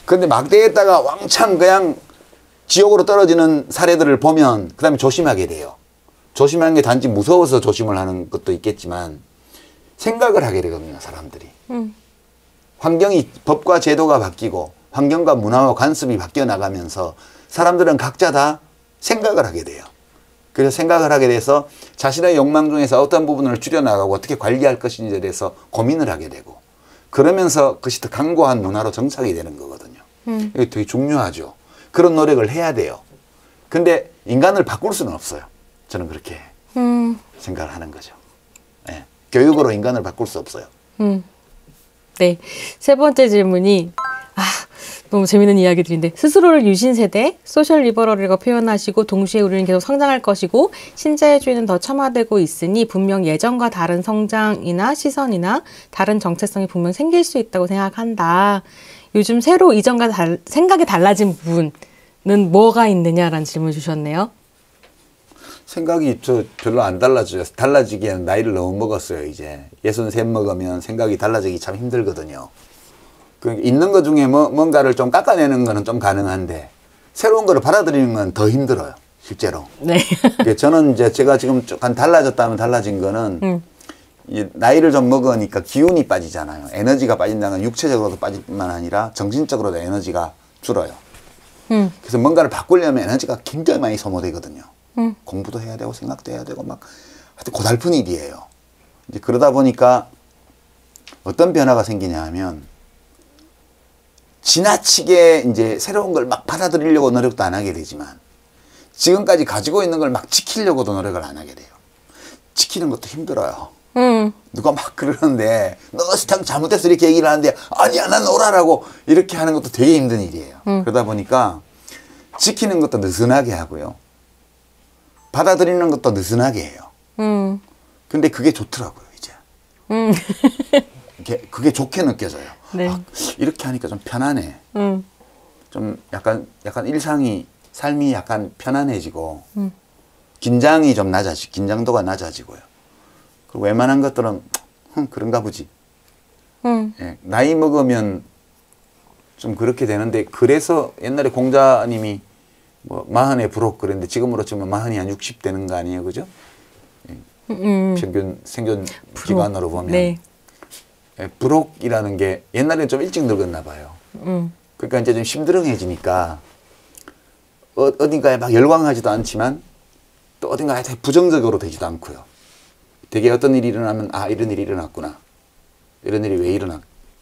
근데 막대했다가 왕창 그냥 지옥으로 떨어지는 사례들을 보면 그 다음에 조심하게 돼요. 조심하는 게 단지 무서워서 조심을 하는 것도 있겠지만 생각을 하게 되거든요, 사람들이. 환경이, 법과 제도가 바뀌고 환경과 문화와 관습이 바뀌어 나가면서 사람들은 각자 다 생각을 하게 돼요. 그래서 생각을 하게 돼서 자신의 욕망 중에서 어떤 부분을 줄여나가고 어떻게 관리할 것인지에 대해서 고민을 하게 되고 그러면서 그것이 더 강고한 문화로 정착이 되는 거거든요. 이게 되게 중요하죠. 그런 노력을 해야 돼요. 근데 인간을 바꿀 수는 없어요. 저는 그렇게 생각을 하는 거죠. 네. 교육으로 인간을 바꿀 수 없어요. 네. 세 번째 질문이 너무 재밌는 이야기들인데 스스로를 유신 세대, 소셜 리버럴이라고 표현하시고 동시에 우리는 계속 성장할 것이고 신자유주의는 더 첨화되고 있으니 분명 예전과 다른 성장이나 시선이나 다른 정체성이 분명 생길 수 있다고 생각한다. 요즘 새로 이전과 생각이 달라진 부분은 뭐가 있느냐라는 질문을 주셨네요. 생각이 별로 안 달라져요. 달라지기에는 나이를 너무 먹었어요. 이제 63 먹으면 생각이 달라지기 참 힘들거든요. 있는 것 중에 뭔가를 좀 깎아내는 거는 좀 가능한데 새로운 거를 받아들이는 건 더 힘들어요. 실제로. 네. 저는 이제 제가 지금 조금 달라졌다면 달라진 거는 이 나이를 좀 먹으니까 기운이 빠지잖아요. 에너지가 빠진다는 건 육체적으로도 빠질 뿐만 아니라 정신적으로도 에너지가 줄어요. 그래서 뭔가를 바꾸려면 에너지가 굉장히 많이 소모되거든요. 공부도 해야 되고 생각도 해야 되고 막 하여튼 고달픈 일이에요. 이제 그러다 보니까 어떤 변화가 생기냐 하면 지나치게 이제 새로운 걸 막 받아들이려고 노력도 안 하게 되지만 지금까지 가지고 있는 걸 막 지키려고도 노력을 안 하게 돼요. 지키는 것도 힘들어요. 누가 막 그러는데 너 잘못했어 이렇게 얘기를 하는데 아니야 난 오라라고 이렇게 하는 것도 되게 힘든 일이에요. 그러다 보니까 지키는 것도 느슨하게 하고요. 받아들이는 것도 느슨하게 해요. 근데 그게 좋더라고요, 이제. 음. 그게 좋게 느껴져요. 네. 아, 이렇게 하니까 좀 편하네. 좀 약간 일상이, 삶이 약간 편안해지고, 긴장이 좀 긴장도가 낮아지고요. 그리고 웬만한 것들은, 그런가 보지. 예, 나이 먹으면 좀 그렇게 되는데, 그래서 옛날에 공자님이 뭐, 40에 불혹 그랬는데, 지금으로 치면 40이 한 60 되는 거 아니에요, 그죠? 평균 생존 기반으로 보면. 네. 예, 불혹이라는 게 옛날에는 좀 일찍 늙었나 봐요. 그러니까 이제 좀 힘들어해지니까 어딘가에 막 열광하지도 않지만 또 어딘가에 되게 부정적으로 되지도 않고요. 되게 어떤 일이 일어나면 아 이런 일이 일어났구나. 이런 일이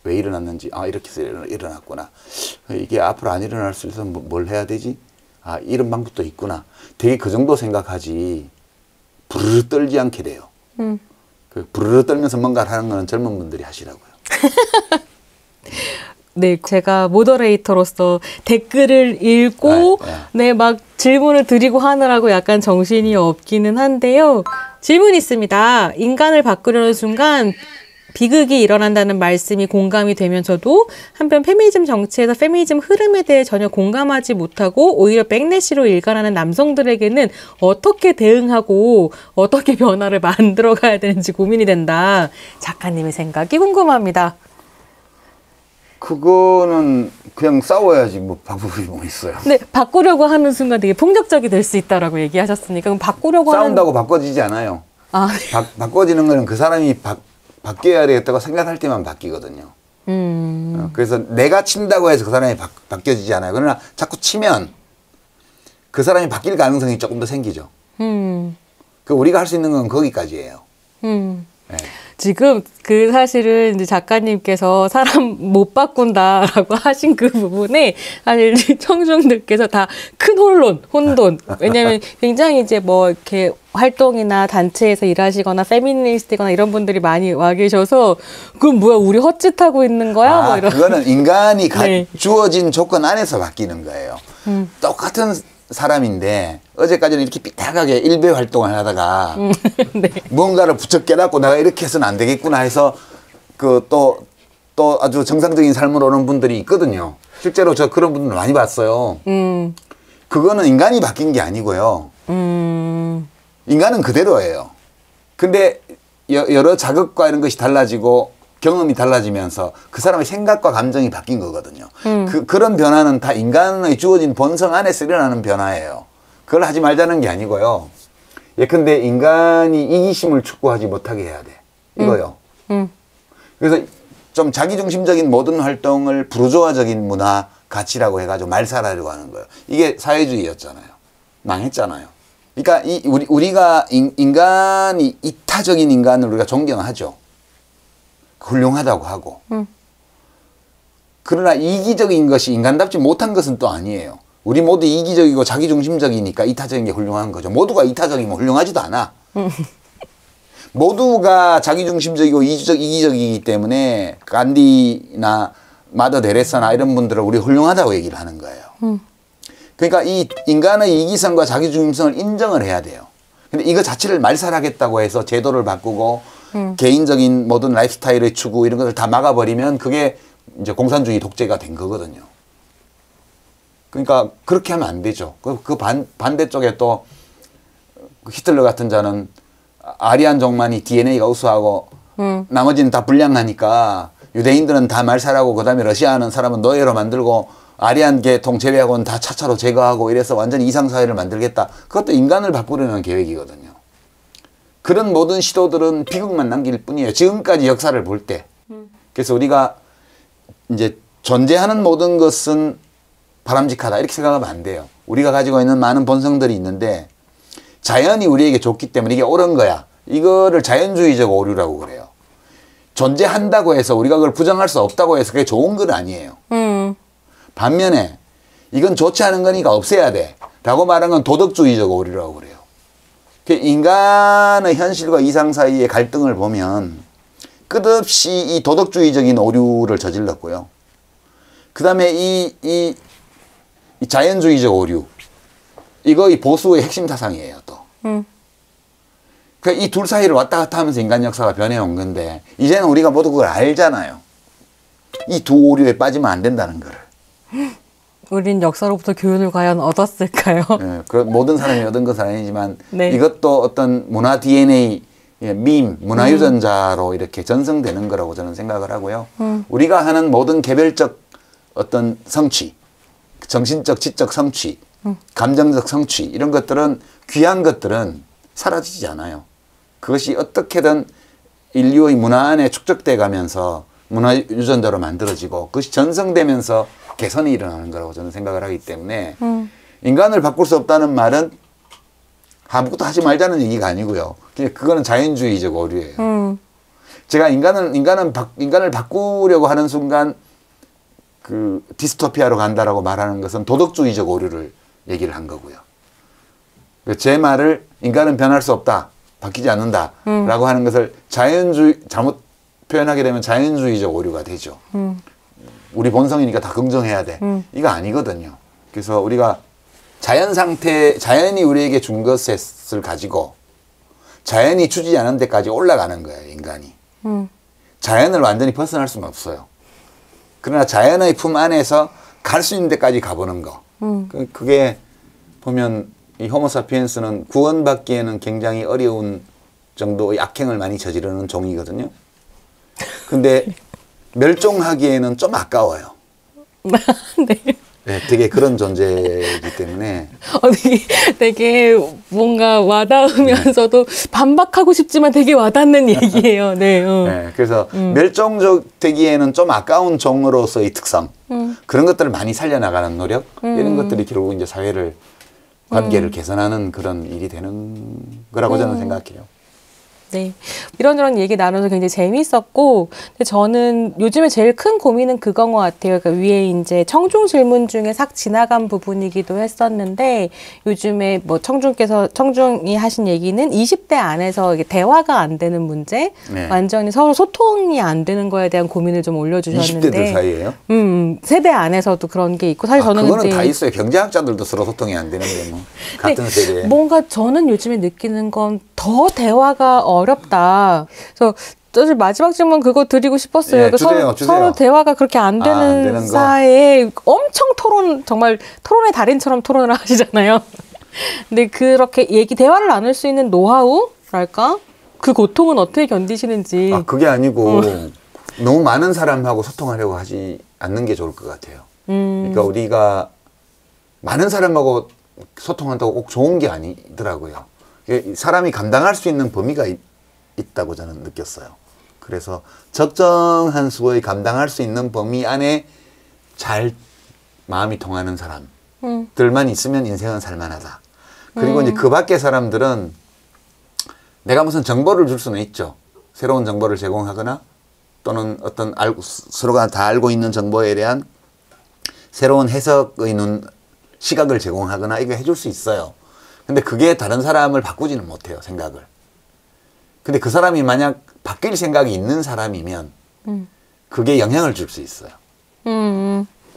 왜 일어났는지 아 이렇게 해서 일어났구나. 이게 앞으로 안 일어날 수 있어서 뭘 해야 되지? 아 이런 방법도 있구나. 되게 그 정도 생각하지 부르르 떨지 않게 돼요. 그 부르르 떨면서 뭔가를 하는 건 젊은 분들이 하시라고요. 네, 제가 모더레이터로서 댓글을 읽고, 네, 막 질문을 드리고 하느라고 약간 정신이 없기는 한데요. 질문이 있습니다. 인간을 바꾸려는 순간 비극이 일어난다는 말씀이 공감이 되면서도 한편 페미니즘 정치에서 페미니즘 흐름에 대해 전혀 공감하지 못하고 오히려 백래시로 일관하는 남성들에게는 어떻게 대응하고 어떻게 변화를 만들어 가야 되는지 고민이 된다. 작가님의 생각이 궁금합니다. 그거는 그냥 싸워야지 뭐 방법이 뭐 있어요. 근데 바꾸려고 하는 순간 되게 폭력적이 될 수 있다라고 얘기하셨으니까 그럼 바꾸려고 싸운다고 바꿔지지 않아요. 아, 바꿔지는 거는 그 사람이 바뀌어야 되겠다고 생각할 때만 바뀌거든요. 그래서 내가 친다고 해서 그 사람이 바뀌어지지 않아요. 그러나 자꾸 치면 그 사람이 바뀔 가능성이 조금 더 생기죠. 그 우리가 할 수 있는 건 거기까지예요. 네. 지금 그 사실은 이제 작가님께서 사람 못 바꾼다라고 하신 그 부분에 사실 청중들께서 다 큰 혼돈. 왜냐면 굉장히 이제 뭐 이렇게 활동이나 단체에서 일하시거나 페미니스트거나 이런 분들이 많이 와 계셔서 그럼 뭐야 우리 헛짓하고 있는 거야? 뭐 이런. 그거는 인간이 네. 주어진 조건 안에서 바뀌는 거예요. 똑같은 사람인데 어제까지는 이렇게 삐딱하게 일배 활동을 하다가 네. 무언가를 부쩍 깨닫고 내가 이렇게 해서는 안 되겠구나 해서 그 또 아주 정상적인 삶을 오는 분들이 있거든요. 실제로 저 그런 분들 많이 봤어요. 그거는 인간이 바뀐 게 아니고요. 인간은 그대로예요. 근데 여러 자극과 이런 것이 달라지고 경험이 달라지면서 그 사람의 생각과 감정이 바뀐 거거든요. 그런 변화는 다 인간의 주어진 본성 안에서 일어나는 변화예요. 그걸 하지 말자는 게 아니고요. 예컨대 인간이 이기심을 축구하지 못하게 해야 돼. 이거요. 그래서 좀 자기중심적인 모든 활동을 부르주아적인 문화 가치라고 해가지고 말살하려고 하는 거예요. 이게 사회주의였잖아요. 망했잖아요. 그러니까 우리가 인간이 이타적인 인간을 우리가 존경하죠. 훌륭하다고 하고. 그러나 이기적인 것이 인간답지 못한 것은 또 아니에요. 우리 모두 이기적이고 자기중심적이니까 이타적인 게 훌륭한 거죠. 모두가 이타적이면 훌륭하지도 않아. 모두가 자기중심적이고 이기적이기 때문에 간디나 마더 데레사나 이런 분들은 우리 훌륭하다고 얘기를 하는 거예요. 그러니까 이 인간의 이기성과 자기중심성을 인정을 해야 돼요. 근데 이거 자체를 말살하겠다고 해서 제도를 바꾸고 개인적인 모든 라이프스타일의 추구 이런 것을 다 막아버리면 그게 이제 공산주의 독재가 된 거거든요. 그러니까 그렇게 하면 안 되죠. 그 반대쪽에 또 히틀러 같은 자는 아리안 종만이 DNA가 우수하고 나머지는 다 불량하니까 유대인들은 다 말살하고 그다음에 러시아는 사람은 노예로 만들고 아리안 계통 제외하고는 다 차차로 제거하고 이래서 완전히 이상사회를 만들겠다. 그것도 인간을 바꾸려는 계획이거든요. 그런 모든 시도들은 비극만 남길 뿐이에요. 지금까지 역사를 볼 때. 그래서 우리가 이제 존재하는 모든 것은 바람직하다 이렇게 생각하면 안 돼요. 우리가 가지고 있는 많은 본성들이 있는데 자연이 우리에게 좋기 때문에 이게 옳은 거야. 이거를 자연주의적 오류라고 그래요. 존재한다고 해서 우리가 그걸 부정할 수 없다고 해서 그게 좋은 건 아니에요. 반면에 이건 좋지 않은 거니까 없애야 돼 라고 말하는 건 도덕주의적 오류라고 그래요. 인간의 현실과 이상 사이의 갈등을 보면 끝없이 이 도덕주의적인 오류를 저질렀고요. 그 다음에 이 자연주의적 오류 이거 이 보수의 핵심 사상이에요 또. 그러니까 이 둘 사이를 왔다 갔다 하면서 인간 역사가 변해온 건데 이제는 우리가 모두 그걸 알잖아요. 이 두 오류에 빠지면 안 된다는 거를. 우린 역사로부터 교훈을 과연 얻었을까요? 예, 그 모든 사람이 얻은 것은 아니지만 네. 이것도 어떤 문화 DNA, 문화유전자로 이렇게 전승되는 거라고 저는 생각을 하고요. 우리가 하는 모든 개별적 어떤 성취, 정신적, 지적 성취, 감정적 성취 이런 것들은 귀한 것들은 사라지지 않아요. 그것이 어떻게든 인류의 문화 안에 축적돼 가면서 문화유전자로 만들어지고 그것이 전승되면서 개선이 일어나는 거라고 저는 생각을 하기 때문에 인간을 바꿀 수 없다는 말은 아무것도 하지 말자는 얘기가 아니고요. 그거는 자연주의적 오류예요. 제가 인간을 바꾸려고 하는 순간 그 디스토피아로 간다라고 말하는 것은 도덕주의적 오류를 얘기를 한 거고요. 제 말을 인간은 변할 수 없다, 바뀌지 않는다라고 하는 것을 잘못 표현하게 되면 자연주의적 오류가 되죠. 우리 본성이니까 다 긍정해야 돼. 이거 아니거든요. 그래서 우리가 자연이 우리에게 준 것을 가지고 자연이 주지 않은 데까지 올라가는 거예요, 인간이. 자연을 완전히 벗어날 수는 없어요. 그러나 자연의 품 안에서 갈 수 있는 데까지 가보는 거. 그게 보면 이 호모사피엔스는 구원받기에는 굉장히 어려운 정도의 악행을 많이 저지르는 종이거든요. 근데 멸종하기에는 좀 아까워요. 네. 네, 되게 그런 존재이기 때문에. 되게 뭔가 와닿으면서도 반박하고 싶지만 되게 와닿는 얘기예요. 네. 네, 그래서 멸종적 되기에는 좀 아까운 종으로서의 특성, 그런 것들을 많이 살려나가는 노력, 이런 것들이 결국 이제 사회를, 관계를 개선하는 그런 일이 되는 거라고 저는 생각해요. 네. 이런저런 얘기 나눠서 굉장히 재미있었고, 근데 저는 요즘에 제일 큰 고민은 그건 것 같아요. 그러니까 위에 이제 청중 질문 중에 싹 지나간 부분이기도 했었는데, 요즘에 뭐 청중이 하신 얘기는 20대 안에서 이게 대화가 안 되는 문제, 네. 완전히 서로 소통이 안 되는 거에 대한 고민을 좀 올려주셨는데. 20대들 사이에요? 세대 안에서도 그런 게 있고, 사실 저는 그거는 다 있어요. 경제학자들도 서로 소통이 안 되는데 뭐. 같은 세대에. 뭔가 저는 요즘에 느끼는 건 더 대화가 어렵다. 그래서 사실 마지막 질문 그거 드리고 싶었어요. 예, 주세요. 서로 대화가 그렇게 안 되는 사이에 엄청 정말 토론의 달인처럼 토론을 하시잖아요. 근데 그렇게 대화를 나눌 수 있는 노하우랄까? 그 고통은 어떻게 견디시는지. 그게 아니고 너무 많은 사람하고 소통하려고 하지 않는 게 좋을 것 같아요. 그러니까 우리가 많은 사람하고 소통한다고 꼭 좋은 게 아니더라고요. 사람이 감당할 수 있는 범위가 있다고 저는 느꼈어요. 그래서 적정한 수의 감당할 수 있는 범위 안에 잘 마음이 통하는 사람들만 있으면 인생은 살만하다. 그리고 이제 그 밖의 사람들은 내가 무슨 정보를 줄 수는 있죠. 새로운 정보를 제공하거나 또는 어떤 서로가 다 알고 있는 정보에 대한 새로운 해석의 시각을 제공하거나 이거 해줄 수 있어요. 근데 그게 다른 사람을 바꾸지는 못해요, 생각을. 근데 그 사람이 만약 바뀔 생각이 있는 사람이면 그게 영향을 줄 수 있어요.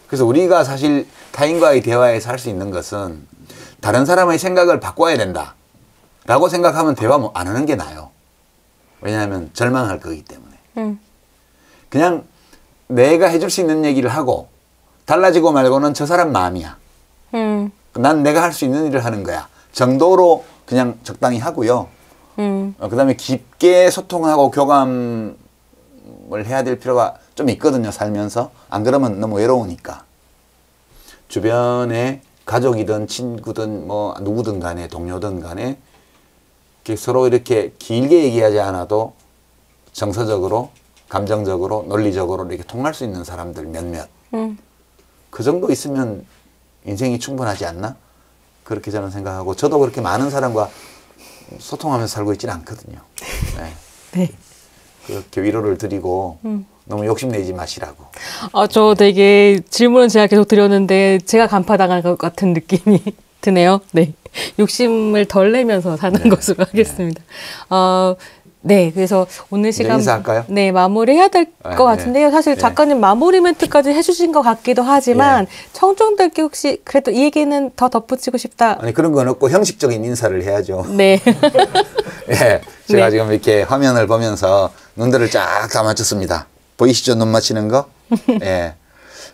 그래서 우리가 사실 타인과의 대화에서 할 수 있는 것은 다른 사람의 생각을 바꿔야 된다 라고 생각하면 대화 안 하는 게 나아요. 왜냐하면 절망할 거기 때문에. 그냥 내가 해줄 수 있는 얘기를 하고 달라지고 말고는 저 사람 마음이야. 난 내가 할 수 있는 일을 하는 거야 정도로 그냥 적당히 하고요. 그다음에 깊게 소통하고 교감을 해야 될 필요가 좀 있거든요, 살면서. 안 그러면 너무 외로우니까. 주변에 가족이든 친구든 뭐 누구든 간에 동료든 간에 이렇게 서로 이렇게 길게 얘기하지 않아도 정서적으로, 감정적으로, 논리적으로 이렇게 통할 수 있는 사람들 몇몇. 그 정도 있으면 인생이 충분하지 않나? 그렇게 저는 생각하고, 저도 그렇게 많은 사람과 소통하면서 살고 있지는 않거든요. 네. 네. 그렇게 위로를 드리고 너무 욕심내지 마시라고. 저 되게 질문은 제가 계속 드렸는데 제가 간파당한 것 같은 느낌이 드네요. 네. 욕심을 덜 내면서 사는 것으로 하겠습니다. 네, 그래서 오늘 이제 시간 인사할까요? 네, 마무리해야 될 네, 것 같은데요. 사실 네. 작가님 마무리 멘트까지 해주신 것 같기도 하지만 청중들께 혹시 그래도 이 얘기는 더 덧붙이고 싶다. 아니 그런 건 없고 형식적인 인사를 해야죠. 네. 예, 제가 네. 지금 이렇게 화면을 보면서 눈들을 쫙 다 맞췄습니다. 보이시죠? 눈 맞히는 거? 예.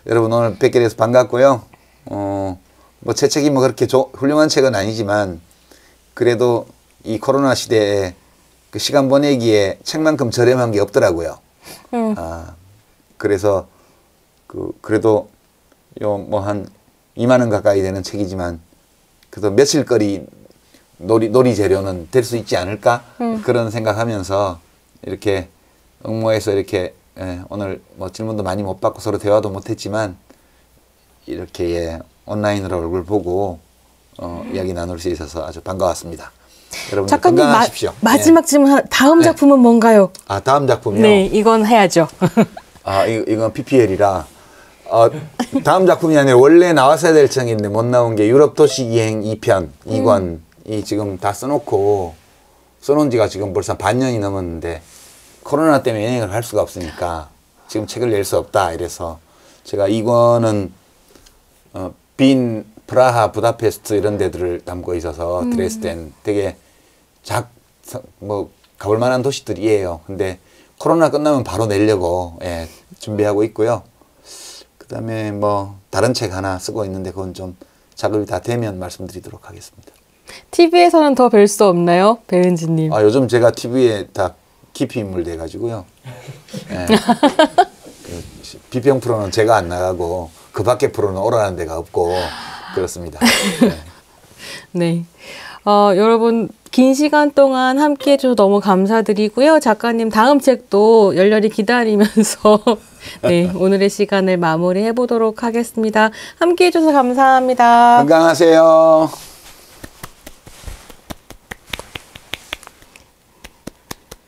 여러분 오늘 뵙게 돼서 반갑고요. 뭐 제 책이 뭐 그렇게 훌륭한 책은 아니지만 그래도 이 코로나 시대에 그 시간 보내기에 책만큼 저렴한 게 없더라고요. 아, 그래서 그래도 요 뭐 한 2만 원 가까이 되는 책이지만 그래도 며칠거리 놀이 재료는 될 수 있지 않을까 그런 생각하면서 이렇게 응모해서 이렇게 오늘 뭐 질문도 많이 못 받고 서로 대화도 못했지만 이렇게 온라인으로 얼굴 보고 이야기 나눌 수 있어서 아주 반가웠습니다. 여러분 작가님 건강하십시오. 마지막 질문 다음 작품은 뭔가요? 아 다음 작품이요? 네, 이건 해야죠. 아 이건 PPL이라 다음 작품이 아니라 원래 나왔어야 될 책인데 못 나온 게 유럽 도시 기행 2편 2권이 지금 다 써놓은 지가 지금 벌써 반년이 넘었는데 코로나 때문에 여행을 할 수가 없으니까 지금 책을 낼 수 없다 이래서 제가 2권은 빈, 프라하, 부다페스트 이런 데들을 담고 있어서 드레스덴 되게 뭐 가볼 만한 도시들이에요. 근데 코로나 끝나면 바로 내려고 준비하고 있고요. 그다음에 뭐 다른 책 하나 쓰고 있는데 그건 좀 작업이 다 되면 말씀드리도록 하겠습니다. TV에서는 더 뵐 수 없나요? 배은지님. 아 요즘 제가 TV에 다 깊이 인물 돼가지고요. 그 비평 프로는 제가 안 나가고 그 밖에 프로는 오라는 데가 없고 그렇습니다. 네. 여러분 긴 시간 동안 함께 해줘서 너무 감사드리고요. 작가님 다음 책도 열렬히 기다리면서 네, 오늘의 시간을 마무리해 보도록 하겠습니다. 함께 해줘서 감사합니다. 건강하세요.